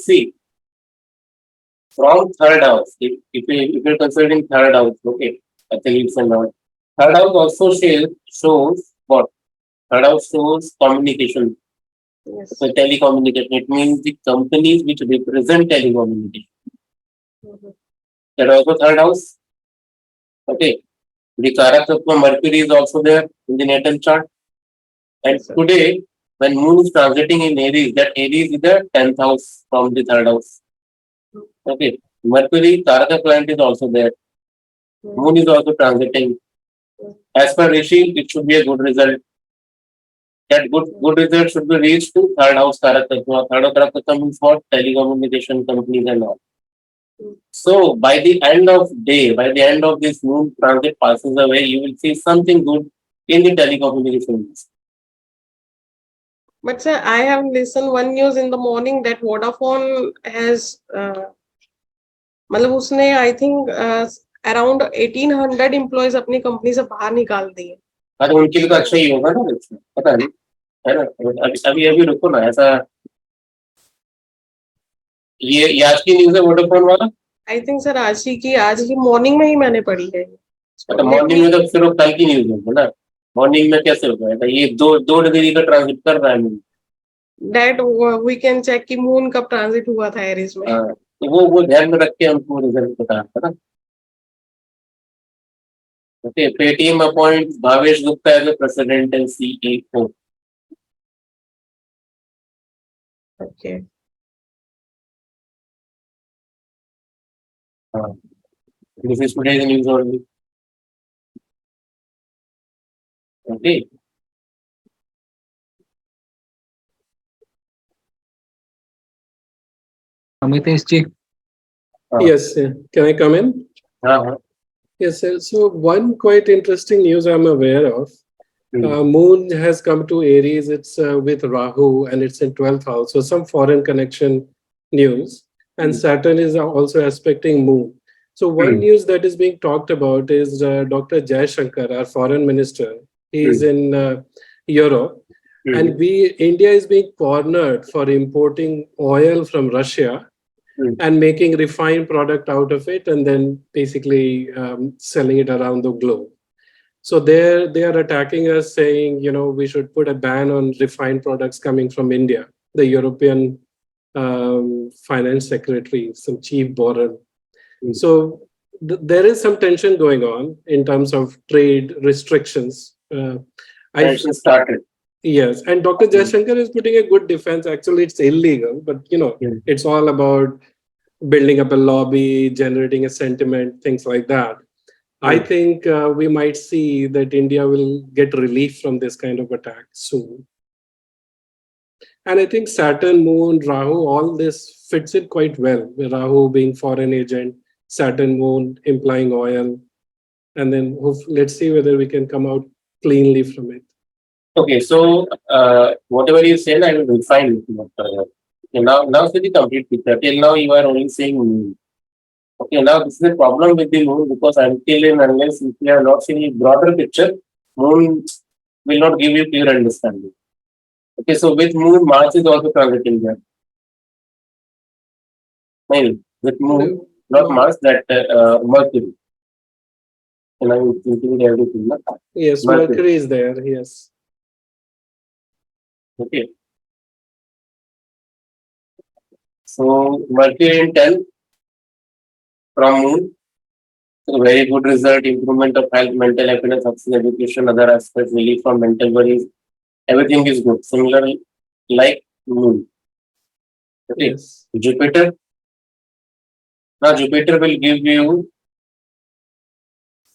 Speaker 1: see from 3rd house, if you're considering 3rd house, okay, athletes and all. 3rd house also shows what? 3rd house shows communication.
Speaker 8: Yes.
Speaker 1: So telecommunication, it means the companies which represent telecommunication. That also 3rd house. Okay. The Karakatma Mercury is also there in the natal chart. And today, when moon is transiting in Aries, that Aries is the 10th house from the 3rd house. Okay. Mercury, Karaka planet is also there. Moon is also transiting. As per Rishi, it should be a good result. That good result should be reached to 3rd house Karakatma. 3rd house Karakatma means what? Telecommunication companies and all. So by the end of day, by the end of this moon transit passes away, you will see something good in the telecommunications.
Speaker 8: But sir, I have listened one news in the morning that Vodafone has, मतलब उसने I think around 1800 employees अपनी company से बाहर निकाल दिए.
Speaker 1: अरे उनके लिए तो अच्छा ही होगा ना, पता नहीं है ना. अभी रुको ना, ऐसा ये आज की न्यूज़ है वोडाफोन वाला.
Speaker 8: आई थिंक सर आज की मॉर्निंग में ही मैंने पढ़ी है.
Speaker 1: तो मॉर्निंग में तो सिर्फ कल की न्यूज़ है ना. मॉर्निंग में कैसे होगा? ये 2 डिग्री का ट्रांजिट कर रहा है.
Speaker 8: that we can check कि moon कब transit हुआ था Aries में.
Speaker 1: तो वो ध्यान में रख के हमको रिजल्ट बताना है ना. Okay, Paytm appoints Bhavesh Gupta as the president and CEO.
Speaker 8: Okay.
Speaker 1: This is today's news only. Okay.
Speaker 7: Amitesh ji,
Speaker 9: Yes, can I come in? Yes, sir. So one quite interesting news I'm aware of. Moon has come to Aries. It's with Rahu and it's in 12th house. So some foreign connection news. And Saturn is also aspecting Moon. So one news that is being talked about is Dr. Jaishankar, our foreign minister. He's in Europe. And India is being cornered for importing oil from Russia and making refined product out of it and then basically selling it around the globe. So they are attacking us saying, we should put a ban on refined products coming from India. The European finance secretary, some chief Boran. So there is some tension going on in terms of trade restrictions.
Speaker 1: Tension started.
Speaker 9: Yes, and Dr. Jaishankar is putting a good defense. Actually, it's illegal, but it's all about building up a lobby, generating a sentiment, things like that. I think we might see that India will get relief from this kind of attack soon. And I think Saturn, Moon, Rahu, all this fits it quite well. Rahu being foreign agent, Saturn, Moon implying oil. And then let's see whether we can come out cleanly from it.
Speaker 1: Okay, so whatever you said, I will refine it. Okay, now see the complete picture. Till now, you are only saying Moon. Okay, now this is a problem with the Moon because until and unless if you have not seen a broader picture, Moon will not give you clear understanding. Okay, so with Moon, Mars is also transiting there. Maybe with Moon, not Mars, that Mercury. And I'm thinking everything. No?
Speaker 9: Yes, Mercury is there, yes.
Speaker 1: Okay. So Mercury in 10 from Moon. So very good result, improvement of health, mental happiness, success, education, other aspects, relief from mental worries. Everything is good. Similarly, like Moon. Okay.
Speaker 9: Yes.
Speaker 1: Jupiter. Now Jupiter will give you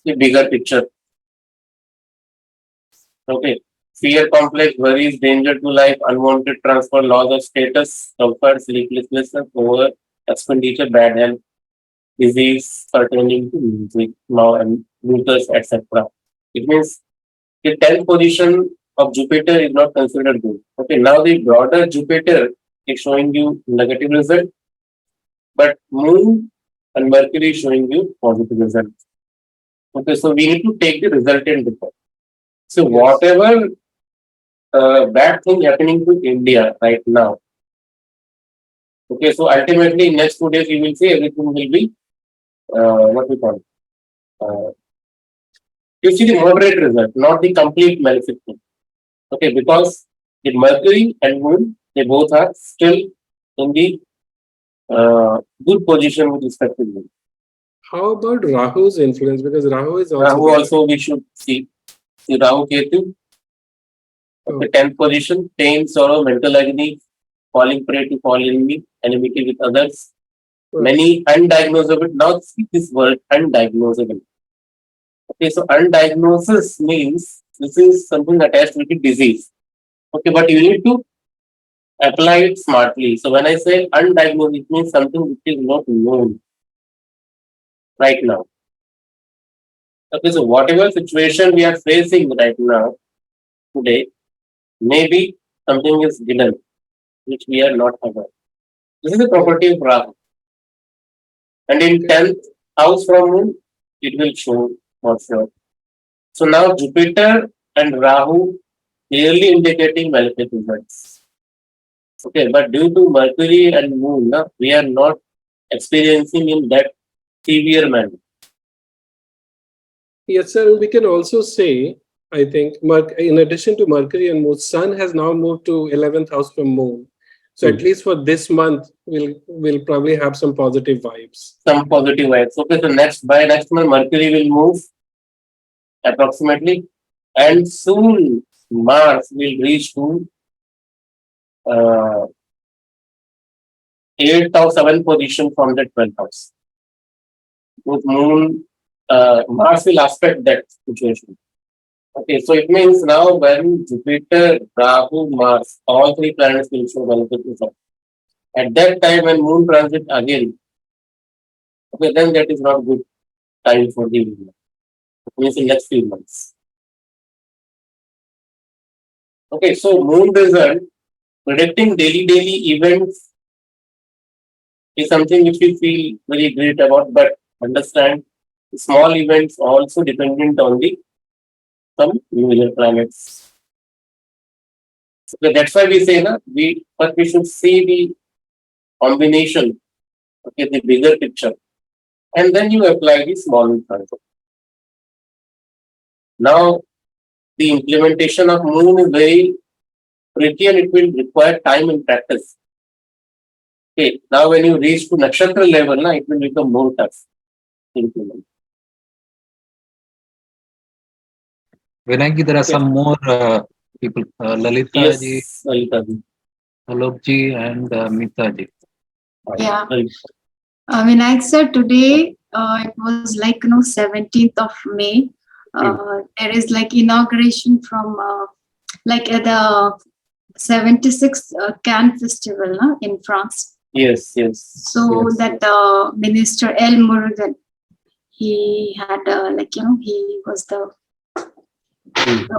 Speaker 1: the bigger picture. Okay. Fear, complex, worries, danger to life, unwanted transfer, loss of status, comfort, sleeplessness, over expenditure, bad health, disease, pertaining to music, now and looters, etc. It means the 10th position of Jupiter is not considered good. Okay, now the broader Jupiter is showing you negative result, but Moon and Mercury is showing you positive result. Okay, so we need to take the resultant report. So whatever bad thing happening to India right now. Okay, so ultimately in next 2 days you will see everything will be what we call you see the moderate result, not the complete malefic thing. Okay, because the Mercury and Moon, they both are still in the good position with respect to Moon.
Speaker 9: How about Rahu's influence? Because Rahu is also
Speaker 1: Rahu also we should see. See Rahu Ketu. Okay, 10th position, pain, sorrow, mental agony, falling prey to fall enemy, enmity with others. Many undiagnosable. Now see this word undiagnosable. Okay, so undiagnosis means this is something attached with the disease. Okay, but you need to apply it smartly. So when I say undiagnosed, it means something which is not known right now. Okay, so whatever situation we are facing right now, today, maybe something is hidden, which we are not aware. This is the property of Rahu. And in 10th house from Moon, it will show for sure. So now Jupiter and Rahu clearly indicating malefic results. Okay, but due to Mercury and Moon, we are not experiencing in that severe manner.
Speaker 9: Yes, sir. We can also say I think. In addition to Mercury and Moon, Sun has now moved to 11th house from Moon. So at least for this month, we'll probably have some positive vibes.
Speaker 1: Some positive vibes. Okay, so by next month, Mercury will move approximately, and soon Mars will reach to 8th or 7th position from the 12th house. With Moon, Mars will aspect that situation. Okay, so it means now when Jupiter, Rahu, Mars, all three planets will show beneficial. At that time, when Moon transit again, okay, then that is not good time for the India. It means in next few months. Okay, so Moon result, predicting daily events is something which we feel very great about, but understand small events also dependent on the some major planets. So that's why we say but we should see the combination, okay, the bigger picture, and then you apply the small concept. Now the implementation of Moon is very tricky and it will require time and practice. Okay, now when you reach to nakshatra level, it will become more tough.
Speaker 7: Vinayak, there are some more people. Lalita ji,
Speaker 1: Yes, Lalita ji.
Speaker 7: Alok ji, and Mita ji.
Speaker 10: Yeah. Vinayak sir, today it was like 17th of May. There is like inauguration from like at the 76th Cannes Festival in France.
Speaker 1: Yes.
Speaker 10: So that Minister El Murugan, he had he was the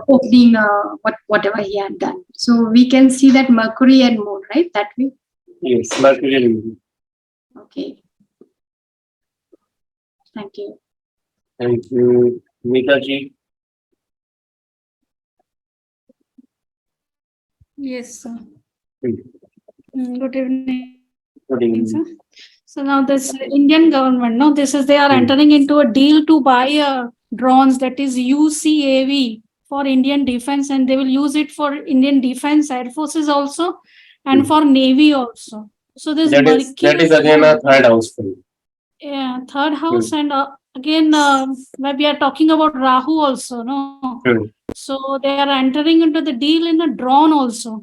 Speaker 10: opening whatever he had done. So we can see that Mercury and Moon, right? That way.
Speaker 1: Yes, Mercury and Moon.
Speaker 10: Okay. Thank you.
Speaker 1: Thank you, Mita ji.
Speaker 11: Yes, sir.
Speaker 1: Hmm.
Speaker 11: Good evening,
Speaker 1: Good evening.
Speaker 11: sir. So now this Indian government, they are entering into a deal to buy drones, that is UCAV, for Indian defense, and they will use it for Indian defense, air forces also, and for Navy also. So this
Speaker 1: that is again a third house for you.
Speaker 11: Yeah, third house, and again when we are talking about Rahu also, no. So they are entering into the deal in a drone also,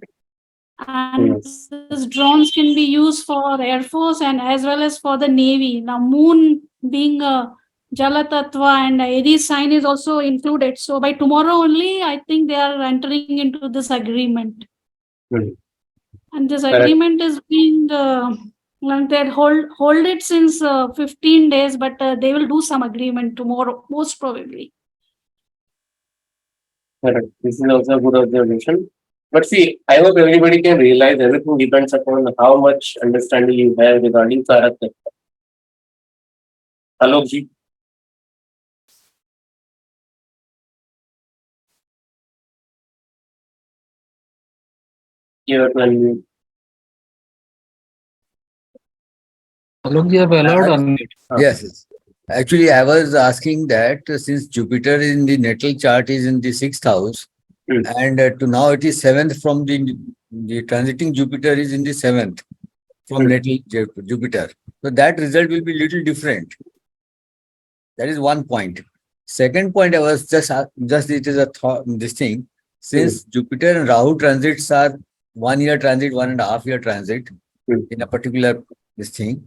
Speaker 11: and these drones can be used for Air Force and as well as for the Navy. Now Moon being a Jala Tattva and Aries sign is also included. So by tomorrow only, I think they are entering into this agreement. And this agreement is being they hold it since 15 days, but they will do some agreement tomorrow, most probably.
Speaker 1: Correct. This is also a good observation. But see, I hope everybody can realize everything depends upon how much understanding you have regarding Tarak Tattva. Alok ji. You have to unmute.
Speaker 7: Alok ji, have allowed unmute.
Speaker 4: Yes. Actually, I was asking that since Jupiter in the natal chart is in the 6th house, and to now it is 7th from the transiting Jupiter is in the 7th from natal Jupiter. So that result will be little different. That is one point. Second point, I was just it is a thought, this thing. Since Jupiter and Rahu transits are 1 year transit, 1.5 year transit in a particular this thing.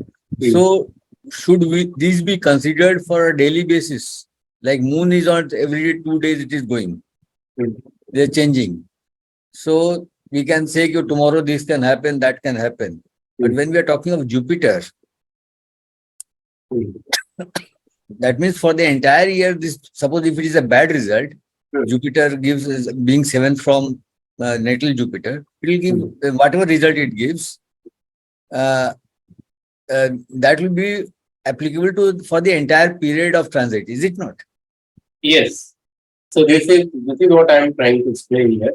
Speaker 4: So should these be considered for a daily basis? Like Moon is on every 2 days it is going. They're changing. So we can say tomorrow this can happen, that can happen. But when we are talking of Jupiter, that means for the entire year, suppose if it is a bad result, Jupiter gives being 7th from natal Jupiter, it will give whatever result it gives. That will be applicable for the entire period of transit, is it not?
Speaker 1: Yes. So this is what I am trying to explain here.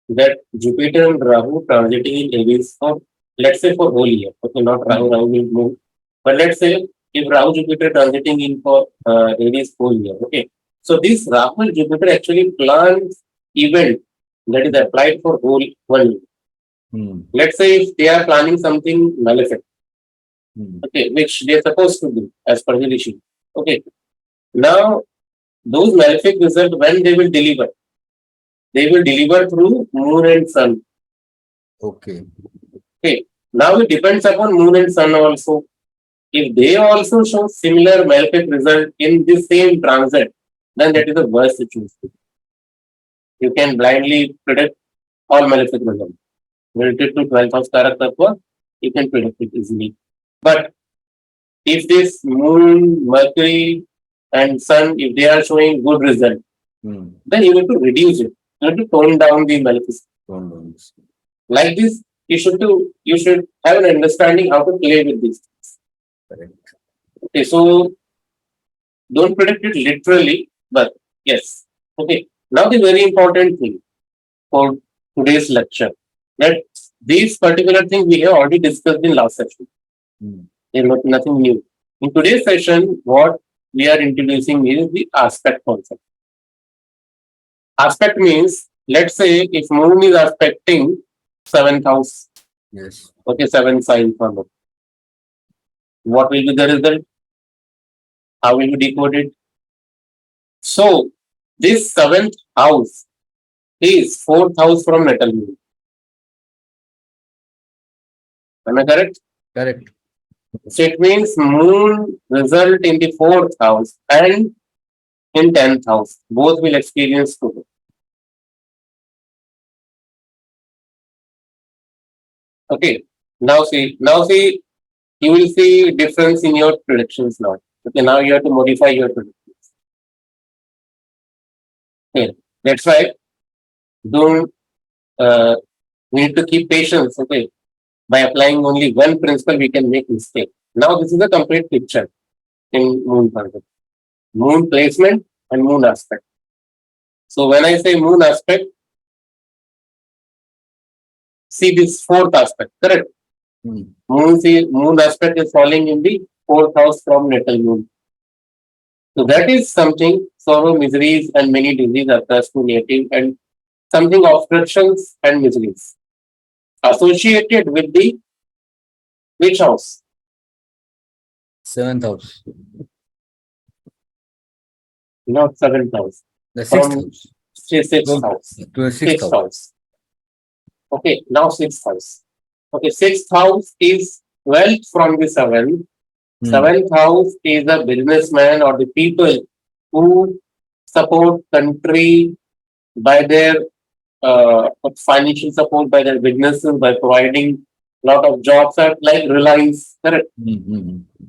Speaker 1: That Jupiter and Rahu transiting in Aries for, let's say, for whole year. Okay, not Rahu will move. But let's say if Rahu Jupiter transiting in for Aries whole year. Okay. So this Rahu Jupiter actually plans event that is applied for whole 1 year. Let's say if they are planning something malefic, okay, which they are supposed to do as per the Rishi. Okay. Now, those malefic results, when they will deliver through moon and sun.
Speaker 4: Okay.
Speaker 1: Okay. Now it depends upon moon and sun also. If they also show similar malefic result in the same transit, then that is the worst situation. You can blindly predict all malefic results. Related to 12th house Karak Tattva, you can predict it easily. But if this moon, Mercury, and sun, if they are showing good result, then you have to reduce it. You have to tone down the maleficence. Like this, you should have an understanding how to play with these things.
Speaker 4: Correct.
Speaker 1: Okay, so don't predict it literally, but yes. Okay. Now the very important thing for today's lecture, that these particular things we have already discussed in last session. There is nothing new. In today's session, what we are introducing is the aspect concept. Aspect means, let's say if moon is aspecting 7th house.
Speaker 4: Yes.
Speaker 1: Okay, 7 sign for moon. What will be the result? How will you decode it? So, this 7th house is 4th house from natal moon. Am I correct?
Speaker 4: Correct.
Speaker 1: So it means moon result in the 4th house and in 10th house. Both will experience good. Okay. Now see, you will see difference in your predictions now. Okay, now you have to modify your predictions. Okay, that's why don't we need to keep patience. Okay, by applying only one principle, we can make mistake. Now this is a complete picture in moon concept, moon placement and moon aspect. So when I say moon aspect, see this 4th aspect, correct? Moon aspect is falling in the 4th house from natal moon. So that is something, sorrow, miseries, and many diseases occurs to native, and something obstructions and miseries associated with the which house?
Speaker 4: 7th house.
Speaker 1: Not 7th house.
Speaker 4: The 6th
Speaker 1: From
Speaker 4: house.
Speaker 1: 6th house.
Speaker 4: To the 6th
Speaker 1: 6th
Speaker 4: house.
Speaker 1: house. Okay, now 6th house. Okay, 6th house is 12th from the 7th. 7th house is the businessman or the people who support country by their financial support, by their businesses, by providing lot of jobs at like Reliance. Correct.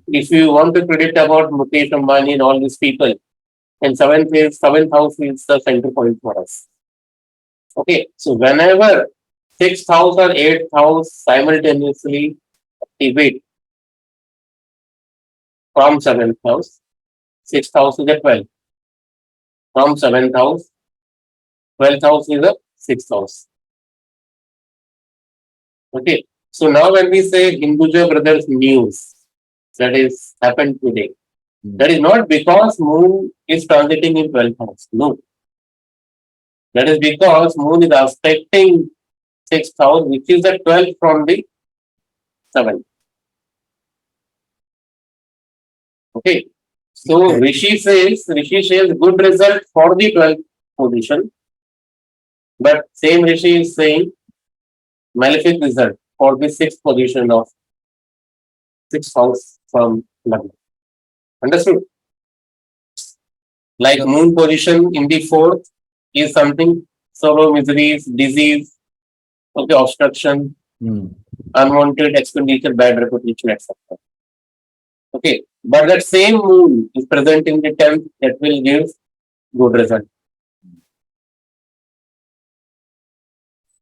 Speaker 1: If you want to predict about Mukesh Ambani and all these people, and 7th house is the center point for us. Okay, so whenever 6th house or 8th house simultaneously activate from 7th house, 6th house is a 12th. From 7th house, 12th house is a 6th house. Okay, so now when we say Hinduja Brothers news, that is happened today, that is not because moon is transiting in 12th house. No. That is because moon is aspecting 6th house, which is the 12th from the 7th. Okay. So Rishi says good result for the 12th position. But same Rishi is saying malefic result for the 6th position of 6th house from Lagna. Understood? Like moon position in the 4th is something sorrow, miseries, disease, okay, obstruction, unwanted expenditure, bad reputation, etc. Okay, but that same moon is present in the 10th, that will give good result.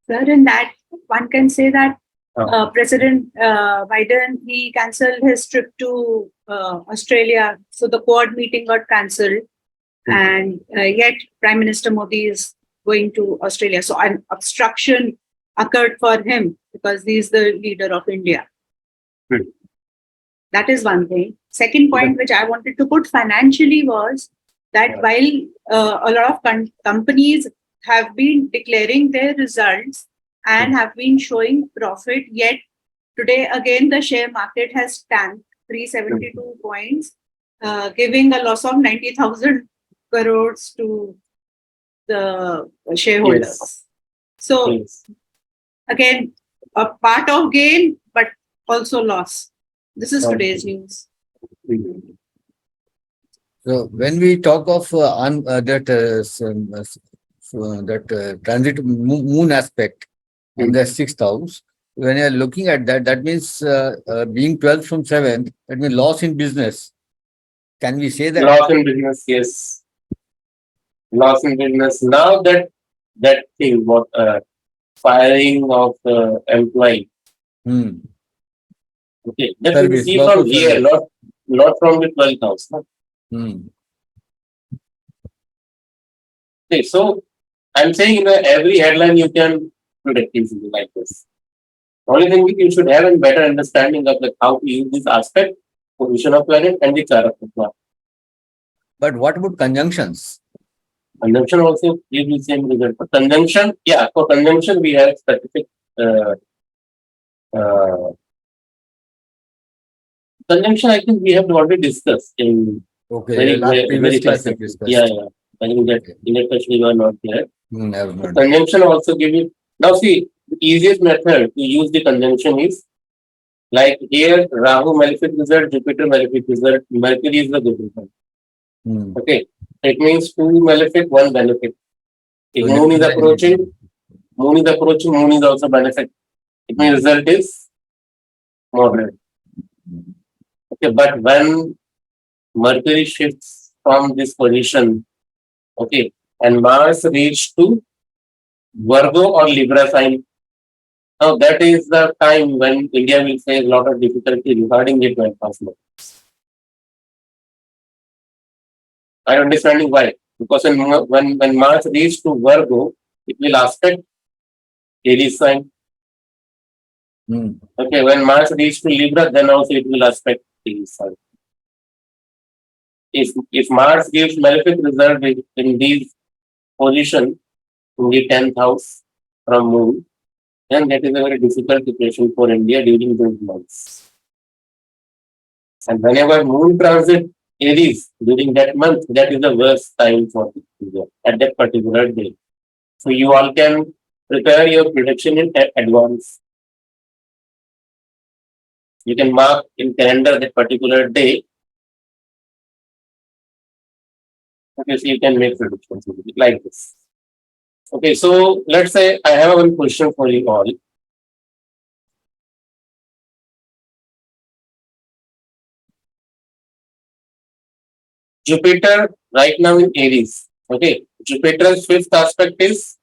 Speaker 6: Sir, in that, one can say that President Biden, he cancelled his trip to Australia. So the Quad meeting got cancelled. And yet Prime Minister Modi is going to Australia. So an obstruction occurred for him because he is the leader of India. That is one thing. Second point, which I wanted to put financially was that while a lot of companies have been declaring their results and have been showing profit, yet today again the share market has tanked 372 points, giving a loss of 90,000 crores to the shareholders.
Speaker 1: Yes.
Speaker 6: So
Speaker 1: Yes.
Speaker 6: again, a part of gain, but also loss. This is today's news.
Speaker 4: So when we talk of transit moon aspect in the sixth house, when you're looking at that, that means being 12th from 7th, that means loss in business. Can we say that?
Speaker 1: Loss in business, yes. Loss in business. Now that thing, what firing of employee. Okay, that we
Speaker 4: Service,
Speaker 1: see
Speaker 4: loss
Speaker 1: from
Speaker 4: of
Speaker 1: here,
Speaker 4: service.
Speaker 1: not from the 12th house. No? Okay, so I'm saying every headline you can predict easily like this. Only thing you should have a better understanding of how to use this aspect, position of planet, and the chart of the planet.
Speaker 4: But what about conjunctions?
Speaker 1: Conjunction also gives the same result. For conjunction, yeah, for conjunction we have specific conjunction. I think we have already discussed in
Speaker 4: Previous class we
Speaker 1: specific.
Speaker 4: discussed.
Speaker 1: Yeah. I think that in that question you are not there.
Speaker 4: Never.
Speaker 1: Conjunction also give you. Now see, the easiest method to use the conjunction is like here Rahu malefic result, Jupiter malefic result, Mercury is the good result. Okay, it means 2 malefic, 1 benefic. If Moon is approaching, Moon is also benefic. It means result is moderate. Okay, but when Mercury shifts from this position, okay, and Mars reach to Virgo or Libra sign, now that is the time when India will face a lot of difficulty regarding the 12th house. I am understanding why. Because when Mars reaches to Virgo, it will aspect Aries sign. Okay, when Mars reaches to Libra, then also it will aspect Aries sign. If Mars gives malefic result in these position in the 10th house from Moon, then that is a very difficult situation for India during those months. And whenever Moon transit Aries during that month, that is the worst time for India at that particular day. So you all can prepare your prediction in advance. You can mark in calendar that particular day. Okay, so you can make predictions like this. Okay, so let's say I have one question for you all. Jupiter right now in Aries. Okay, Jupiter's 5th aspect is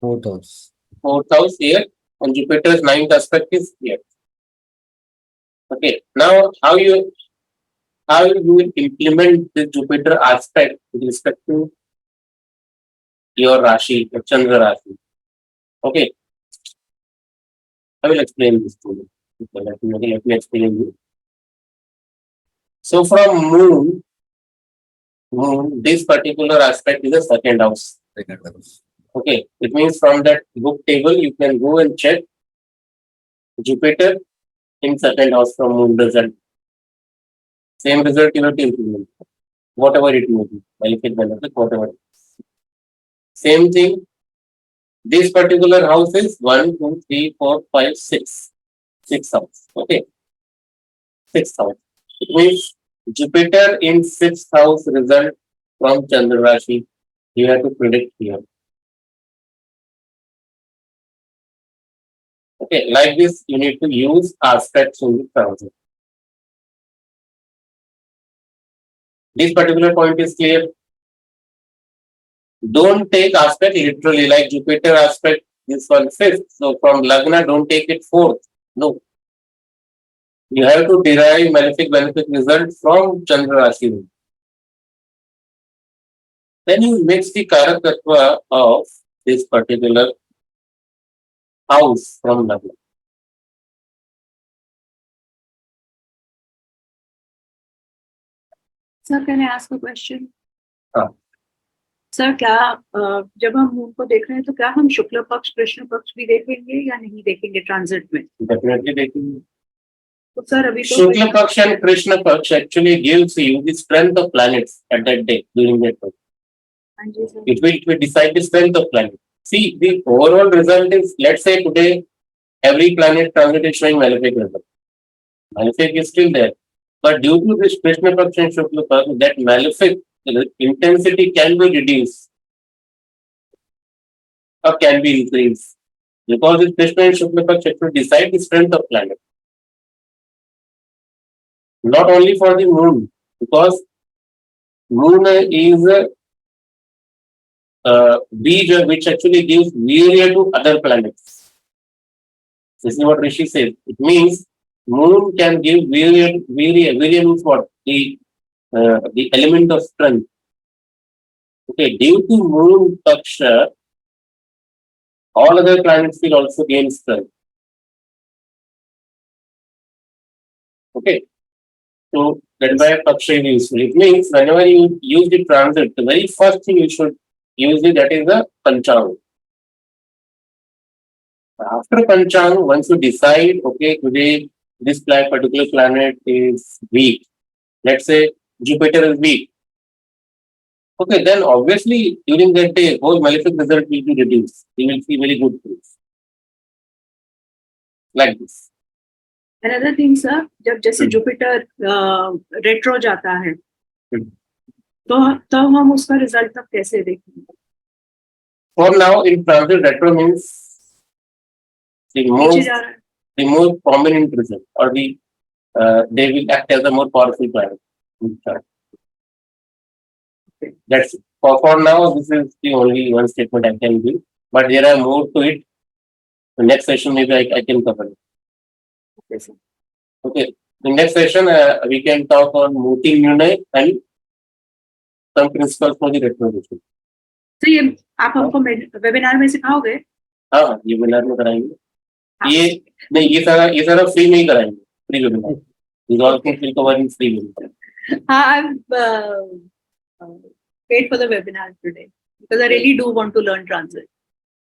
Speaker 4: 4th house.
Speaker 1: 4th house here, and Jupiter's 9th aspect is here. Okay, now how you will implement the Jupiter aspect with respect to your Rashi, your Chandra Rashi. Okay, I will explain this to you. Okay, let me explain you. So from Moon, this particular aspect is the 2nd house. Okay, it means from that book table you can go and check Jupiter in 2nd house from Moon result. Same result you have to implement, whatever it may be, benefit, whatever. Same thing. This particular house is 1, 2, 3, 4, 5, 6. 6th house. Okay. 6th house. It means Jupiter in 6th house result from Chandra Rashi. You have to predict here. Okay, like this, you need to use aspects in the transit. This particular point is clear. Don't take aspect literally, like Jupiter aspect, this one 5th. So from Lagna, don't take it 4th. No. You have to derive malefic benefic result from Chandra Rashi. Then you mix the Karakatva of this particular house from Lagna.
Speaker 6: Sir, can I ask a question?
Speaker 1: हाँ.
Speaker 6: Sir क्या जब हम moon को देख रहे हैं तो क्या हम शुक्ल पक्ष कृष्ण पक्ष भी देखेंगे या नहीं देखेंगे ट्रांजिट में?
Speaker 1: Definitely देखेंगे.
Speaker 6: तो सर अभी तो
Speaker 1: Shukla Paksh and Krishna Paksh actually gives you the strength of planets at that day during that time.
Speaker 6: हाँ जी sir.
Speaker 1: It will decide the strength of planet. See, the overall result is, let's say today, every planet transit is showing malefic result. Malefic is still there. But due to this Krishna Paksh and Shukla Paksh, that malefic intensity can be reduced or can be increased. Because this Krishna and Shukla Paksh actually decide the strength of planet. Not only for the moon, because moon is a beej which actually gives virya to other planets. This is what Rishi says. It means moon can give virya. Virya means what? The element of strength. Okay, due to moon paksha, all other planets will also gain strength. Okay, so that's why paksha is useful. It means whenever you use the transit, the very first thing you should use it, that is the panchang. After panchang, once you decide, okay, today this particular planet is weak. Let's say Jupiter is weak. Okay, then obviously during that day, whole malefic result will be reduced. You will see very good things. Like this.
Speaker 6: Another thing sir, जब जैसे Jupiter retro जाता है तो हम उसका result तब कैसे देखेंगे?
Speaker 1: For now, in transit, retro means the more prominent result, or they will act as a more powerful planet. Okay, that's it. For now, this is the only one statement I can give, but there are more to it. The next session, maybe I can cover it. Okay, sir. Okay, the next session, we can talk on Muti Nirnay and some principles for the retrograde.
Speaker 6: तो ये आप हमको webinar में सिखाओगे?
Speaker 1: हाँ, ये webinar में कराएंगे. ये नहीं, ये सारा फ्री में ही कराएंगे. Free webinar. These all things will cover in free webinar.
Speaker 6: I've paid for the webinar today because I really do want to learn transit.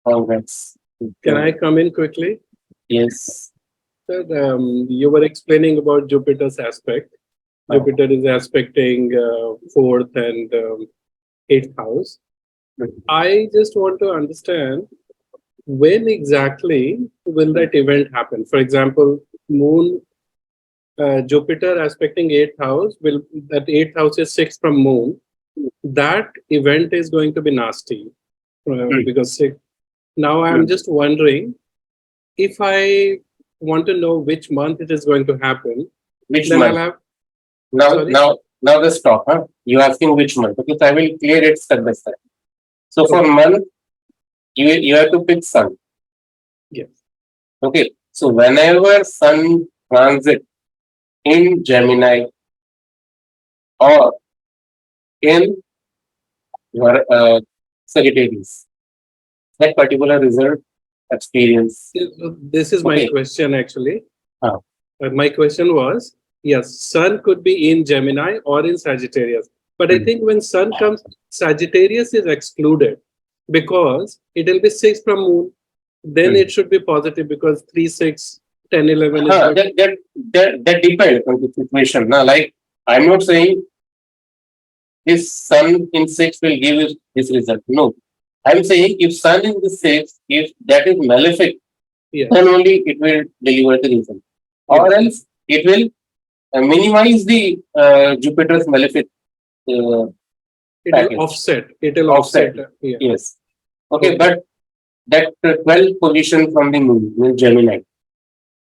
Speaker 1: Congrats.
Speaker 9: Can I come in quickly?
Speaker 1: Yes.
Speaker 9: Sir, you were explaining about Jupiter's aspect. Jupiter is aspecting 4th and 8th house. I just want to understand when exactly will that event happen? For example, Moon, Jupiter aspecting 8th house, that 8th house is 6th from Moon. That event is going to be nasty because now I'm just wondering if I want to know which month it is going to happen.
Speaker 1: Which
Speaker 9: then
Speaker 1: month?
Speaker 9: I'll have
Speaker 1: Now the stop, huh? You asking which month? Because I will clear it step by step. So for month, you have to pick sun.
Speaker 9: Yes.
Speaker 1: Okay. So whenever sun transit in Gemini or in Sagittarius, that particular result experience.
Speaker 9: This is my question actually.
Speaker 1: Ah.
Speaker 9: My question was, yes, sun could be in Gemini or in Sagittarius. But I think when sun comes, Sagittarius is excluded because it will be 6 from Moon. Then it should be positive because 3, 6, 10, 11 is
Speaker 1: that depends on the situation. Now, like I'm not saying this sun in 6 will give you this result. No. I'm saying if sun in the 6, if that is malefic, then only it will deliver the result. Or else it will minimize the Jupiter's malefic.
Speaker 9: It will offset. It will offset.
Speaker 1: Yes. Okay, but that 12th position from the moon means Gemini.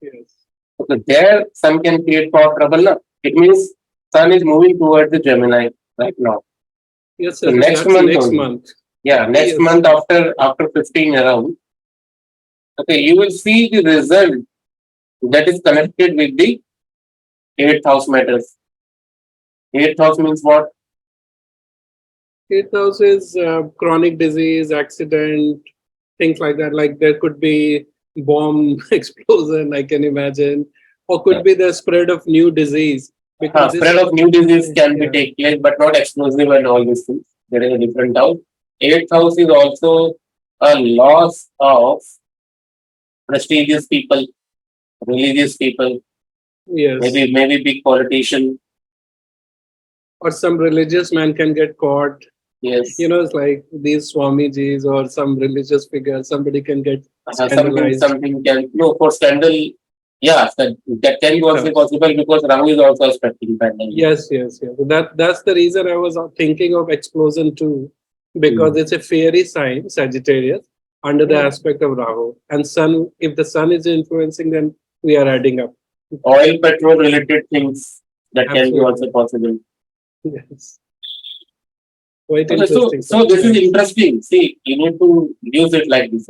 Speaker 9: Yes.
Speaker 1: Okay, there sun can create power trouble. Na? It means sun is moving towards the Gemini right now.
Speaker 9: Yes,
Speaker 1: sir. So
Speaker 9: next month.
Speaker 1: Yeah, next month after 15 around. Okay, you will see the result that is connected with the 8th house matters. 8th house means what?
Speaker 9: 8th house is chronic disease, accident, things like that. Like there could be bomb explosion, I can imagine, or could be the spread of new disease. Because this
Speaker 1: spread of new disease can be
Speaker 9: Yeah.
Speaker 1: take place, but not explosive and all these things. There is a different house. Eighth house is also a loss of prestigious people, religious people,
Speaker 9: Yes.
Speaker 1: maybe big politician.
Speaker 9: Or some religious man can get caught.
Speaker 1: Yes.
Speaker 9: It's like these Swamijis or some religious figure, somebody can get scandalized.
Speaker 1: Something can for scandal. Yeah, that can be also possible because Rahu is also aspecting that.
Speaker 9: Yes. That's the reason I was thinking of explosion too, because it's a fiery sign, Sagittarius, under the aspect of Rahu. And Sun, if the Sun is influencing, then we are adding up.
Speaker 1: Oil, petrol related things that can be
Speaker 9: Absolutely.
Speaker 1: also possible.
Speaker 9: Yes. Quite
Speaker 1: Okay,
Speaker 9: interesting.
Speaker 1: so this is interesting. See, you need to use it like this.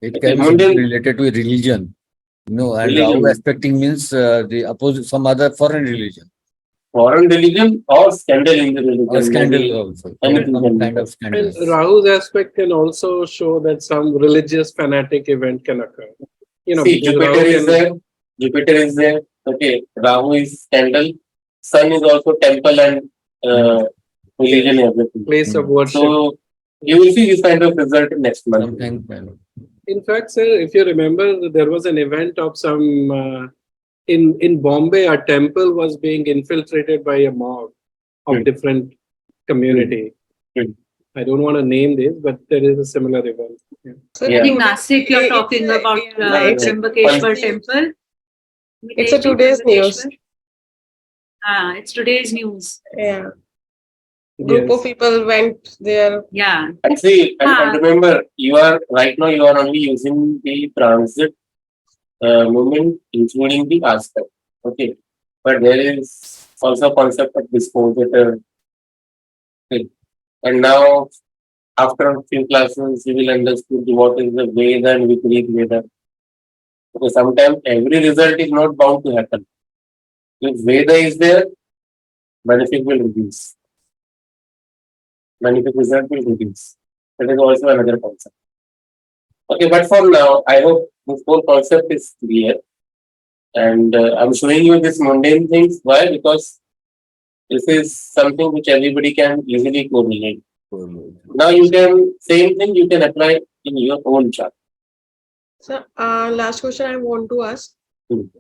Speaker 4: It
Speaker 1: Okay,
Speaker 4: can be
Speaker 1: mundane-
Speaker 4: related to religion. And
Speaker 1: Religion.
Speaker 4: Rahu aspecting means the opposite, some other foreign religion
Speaker 1: Foreign religion or scandal in the religion.
Speaker 4: or scandal
Speaker 1: maybe
Speaker 4: also.
Speaker 1: anything
Speaker 4: Some
Speaker 1: can be
Speaker 4: kind of scandal.
Speaker 9: And Rahu's aspect can also show that some religious fanatic event can occur.
Speaker 1: See,
Speaker 9: because
Speaker 1: Jupiter
Speaker 9: Rahu
Speaker 1: is
Speaker 9: can-
Speaker 1: there. Jupiter is there. Okay, Rahu is scandal. Sun is also temple and religion, everything.
Speaker 9: place of worship.
Speaker 1: So you will see this kind of result next month.
Speaker 4: Something
Speaker 9: In fact, sir, if you remember, there was an event of some in Bombay. A temple was being infiltrated by a mob of different community. I don't want to name this, but there is a similar event. Yeah.
Speaker 8: So
Speaker 6: I think Nasik, you're talking about Trimbakeshwar temple.
Speaker 8: It's a today's news.
Speaker 6: It's today's news.
Speaker 8: Yeah. Group of people went there.
Speaker 6: Yeah.
Speaker 1: And see, and remember, you are only using the transit movement, including the aspect. Okay, but there is also a concept of dispositor. Okay. And now, after a few classes, you will understand what is the Veda and Viparit Veda. Because sometimes every result is not bound to happen. If Veda is there, benefit will reduce. Benefit result will reduce. That is also another concept. Okay, but for now, I hope this whole concept is clear. And I'm showing you this mundane things. Why? Because this is something which everybody can easily correlate. Now you can, same thing you can apply in your own chart.
Speaker 8: So, last question I want to ask.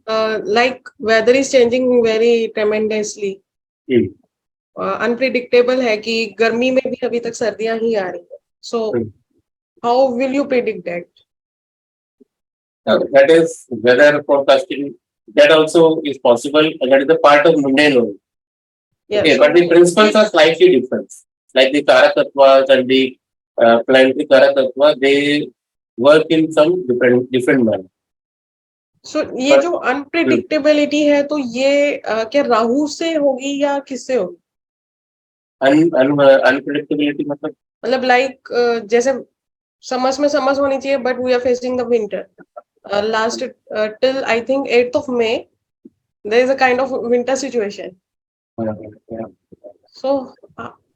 Speaker 8: Like weather is changing very tremendously. Unpredictable है कि गर्मी में भी अभी तक सर्दियां ही आ रही है. So, how will you predict that?
Speaker 1: That is weather forecasting. That also is possible, and that is a part of mundane only.
Speaker 8: Yeah,
Speaker 1: Okay,
Speaker 8: so
Speaker 1: but the principles are slightly different. Like the Karakatvas and the planetary Karakattva, they work in some different manner.
Speaker 8: So ये जो unpredictability है तो ये क्या राहु से होगी या किससे होगी?
Speaker 1: Unpredictability मतलब
Speaker 8: like जैसे summers में summers होनी चाहिए, but we are facing the winter. Last till I think 8th of May, there is a kind of winter situation. So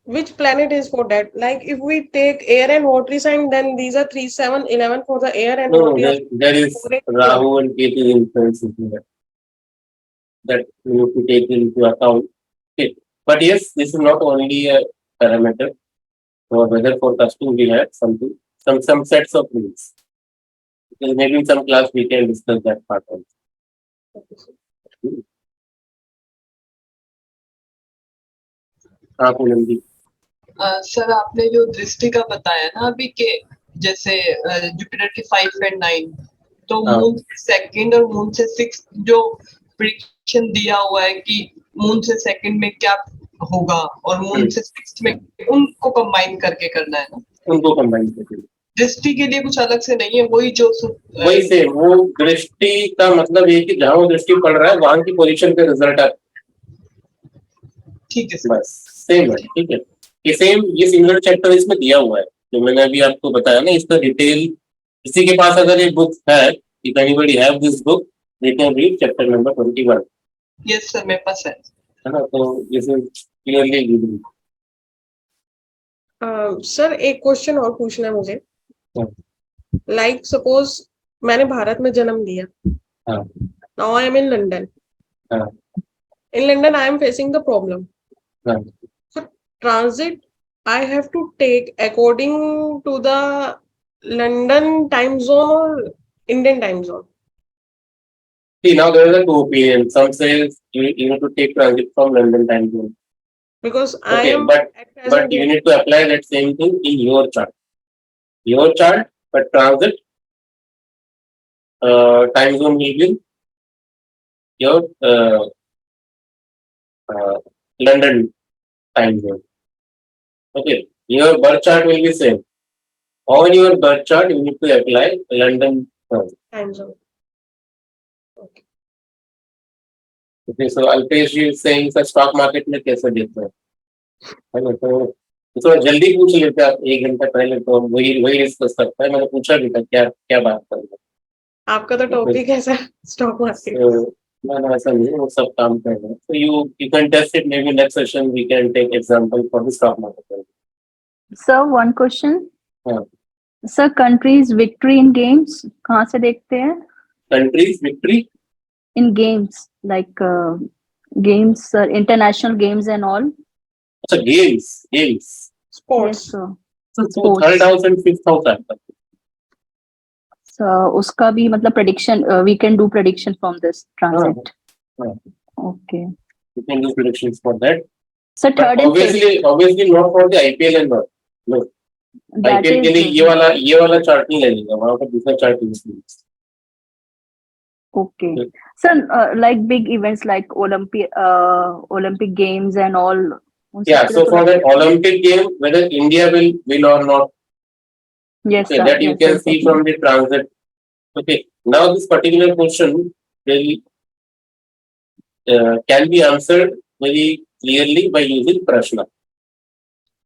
Speaker 8: which planet is for that? Like if we take air and watery sign, then these are 3, 7, 11 for the air and watery.
Speaker 1: There is Rahu and Ketu influence here. That we need to take into account. Okay. But yes, this is not only a parameter. For weather forecasting, we have something, some sets of rules. Because maybe in some class we can discuss that part also.
Speaker 12: Sir आपने जो दृष्टि का बताया ना अभी के जैसे Jupiter के 5 एंड 9 तो मून सेकंड और मून से 6 जो प्रेडिक्शन दिया हुआ है कि मून से सेकंड में क्या होगा और मून से 6 में उनको कंबाइन करके करना है ना,
Speaker 1: उनको कंबाइन करके
Speaker 12: दृष्टि के लिए कुछ अलग से नहीं है, वही जो
Speaker 1: वही से वो दृष्टि का मतलब ये कि जहाँ वो दृष्टि पड़ रहा है वहां की पोजीशन पे रिजल्ट है.
Speaker 12: ठीक है
Speaker 1: बस सेम है. ठीक है, ये सेम ये सिमिलर चैप्टर इसमें दिया हुआ है जो मैंने अभी आपको बताया ना. इसका डिटेल किसी के पास अगर ये बुक है, if anybody have this book, they can read chapter number 21.
Speaker 12: Yes sir मेरे पास है
Speaker 1: ना. तो this is clearly given.
Speaker 8: Sir एक क्वेश्चन और पूछना है मुझे. Like suppose मैंने भारत में जन्म लिया. Now I am in London. In London, I am facing the problem. So transit, I have to take according to the London time zone or Indian time zone.
Speaker 1: See, now there are two opinions. Some says you have to take transit from London time zone.
Speaker 8: Because I
Speaker 1: Okay,
Speaker 8: am
Speaker 1: but
Speaker 8: at present
Speaker 1: you need to apply that same thing in your chart. Your chart, but transit time zone will be your London time zone. Okay, your birth chart will be same. On your birth chart, you need to apply London
Speaker 8: time zone.
Speaker 1: Okay, so Alpesh ji is saying sir stock market में कैसे देखते हैं है ना तो थोड़ा जल्दी पूछ लेते आप 1 घंटा पहले तो हम वही डिस्कस करते हैं मैंने पूछा भी था क्या क्या बात करना
Speaker 8: आपका तो टॉपिक है सर स्टॉक मार्केट
Speaker 1: ना ऐसा नहीं है वो सब काम कर रहे हैं so you can test it maybe next session we can take example for the stock market.
Speaker 13: Sir, one question.
Speaker 1: हाँ.
Speaker 13: Sir, countries victory in games कहाँ से देखते हैं?
Speaker 1: Countries victory
Speaker 13: in games like games, international games and all.
Speaker 1: अच्छा games
Speaker 8: sports.
Speaker 13: Yes, sir.
Speaker 1: so third house and fifth house आता है
Speaker 13: so उसका भी मतलब prediction we can do prediction from this transit. Okay,
Speaker 1: you can do predictions for that
Speaker 13: so third and
Speaker 1: obviously not for the IPL and not no IPL के लिए ये वाला chart नहीं लगेगा वहाँ पर दूसरा चार्ट यूज कीजिए
Speaker 13: Okay. So, like big events like Olympic Games and all.
Speaker 1: Yeah. So for that Olympic game, whether India will win or not,
Speaker 13: yes,
Speaker 1: okay,
Speaker 13: sir,
Speaker 1: that you
Speaker 13: yes,
Speaker 1: can
Speaker 13: yes,
Speaker 1: see
Speaker 13: okay.
Speaker 1: from the transit. Okay. Now this particular question will can be answered very clearly by using Prashna.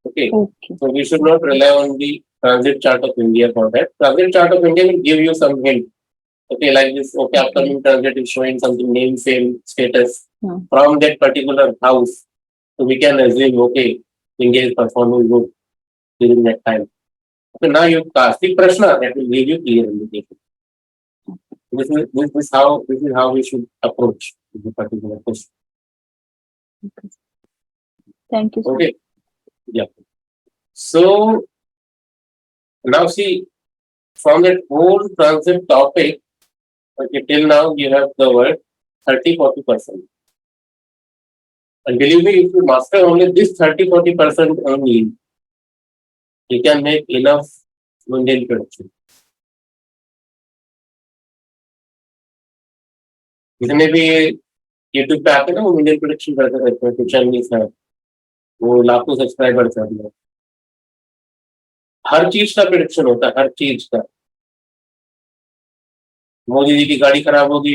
Speaker 1: Okay.
Speaker 13: Okay.
Speaker 1: So we should not rely on the transit chart of India for that. Transit chart of India will give you some hint. Okay, like this, okay, upcoming transit is showing something name, fame, status from that particular house. So we can assume, okay, India is performing good during that time. Okay, now you cast the Prashna that will give you clear indication. This is how we should approach the particular question.
Speaker 13: Okay. Thank you, sir.
Speaker 1: Okay. Yeah. So now see from that whole transit topic. Okay, till now you have covered 30-40%. And believe me, if you master only this 30-40% only, you can make enough mundane prediction. इसमें भी YouTube पे आते ना वो mundane prediction करते रहते हैं कुछ नहीं सर वो लाखों सब्सक्राइबर्स हैं हर चीज का प्रेडिक्शन होता है हर चीज का मोदी जी की गाड़ी खराब होगी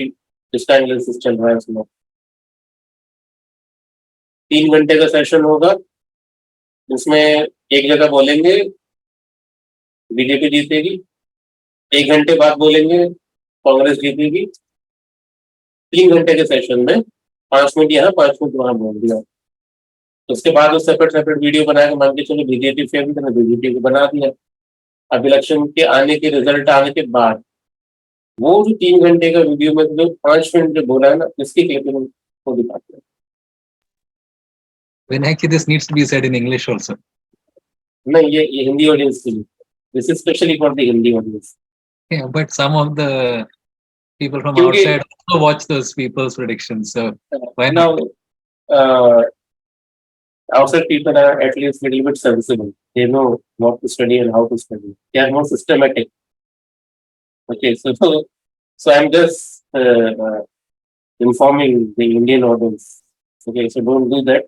Speaker 1: इसका एनालिसिस चल रहा है उसमें 3 घंटे का सेशन होगा उसमें एक जगह बोलेंगे बीजेपी जीतेगी 1 घंटे बाद बोलेंगे कांग्रेस जीतेगी 3 घंटे के सेशन में 5 मिनट यहाँ 5 मिनट वहां बोल दिया उसके बाद वो सेपरेट वीडियो बना के मान के चलो बीजेपी फेल तो बीजेपी को बना दिया अब इलेक्शन के आने के रिजल्ट आने के बाद वो जो 3 घंटे का वीडियो में जो 5 मिनट जो बोला है ना इसकी क्लिपिंग को दिखाते हैं
Speaker 7: Vinayak, this needs to be said in English also.
Speaker 1: नहीं ये हिंदी ऑडियंस के लिए this is specially for the Hindi audience
Speaker 7: Yeah, but some of the people from outside also watch those people's predictions. So why not?
Speaker 1: Now, outside people are at least a little bit sensible. They know what to study and how to study. They are more systematic. Okay, so I'm just informing the Indian audience. Okay, so don't do that.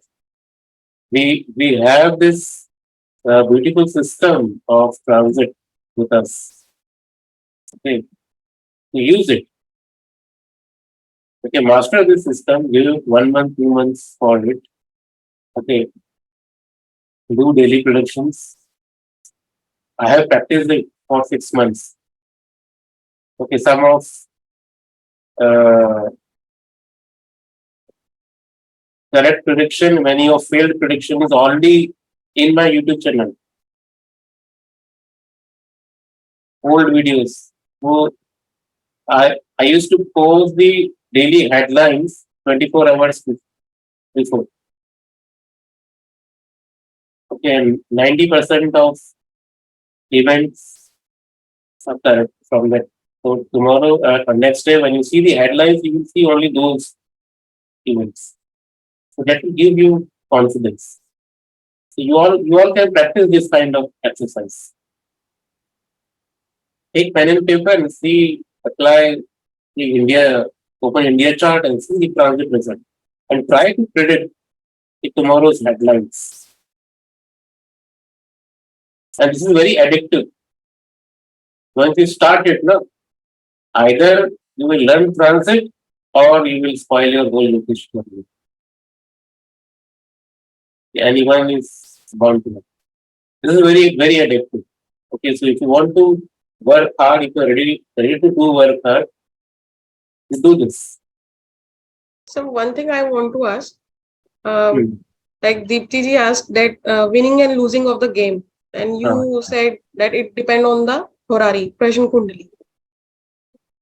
Speaker 1: We have this beautiful system of transit with us. Okay, to use it. Okay, master this system. Give 1 month, 2 months for it. Okay, do daily predictions. I have practiced it for 6 months. Okay, some of correct prediction, many of failed prediction is already in my YouTube channel. Old videos. So I used to post the daily headlines 24 hours before. Okay, and 90% of events occur from that. So tomorrow, next day, when you see the headlines, you will see only those events. So that will give you confidence. So you all can practice this kind of exercise. Take pen and paper and see, apply the open India chart and see the transit result. And try to predict tomorrow's headlines. And this is very addictive. Once you start it, either you will learn transit or you will spoil your whole location. Anyone is bound to that. This is very, very addictive. Okay, so if you want to work hard, if you are ready to do work hard, you do this.
Speaker 8: So one thing I want to ask, like Deepti ji asked that winning and losing of the game, and you said that it depend on the Horari, Prashna Kundali.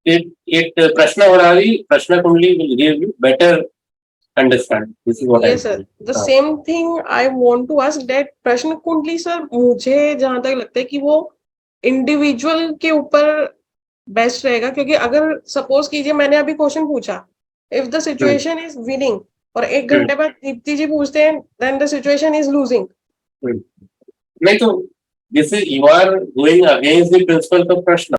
Speaker 1: Prashna Kundali will give you better understand. This is what
Speaker 8: yes, sir. The same thing I want to ask that Prashna Kundali, sir, मुझे जहाँ तक लगता है कि वो individual के ऊपर best रहेगा, क्योंकि अगर सपोज कीजिए मैंने अभी क्वेश्चन पूछा, if the situation is winning और 1 घंटे बाद दीप्ति जी पूछते हैं then the situation is losing,
Speaker 1: नहीं तो this is you are going against the principle of Prashna.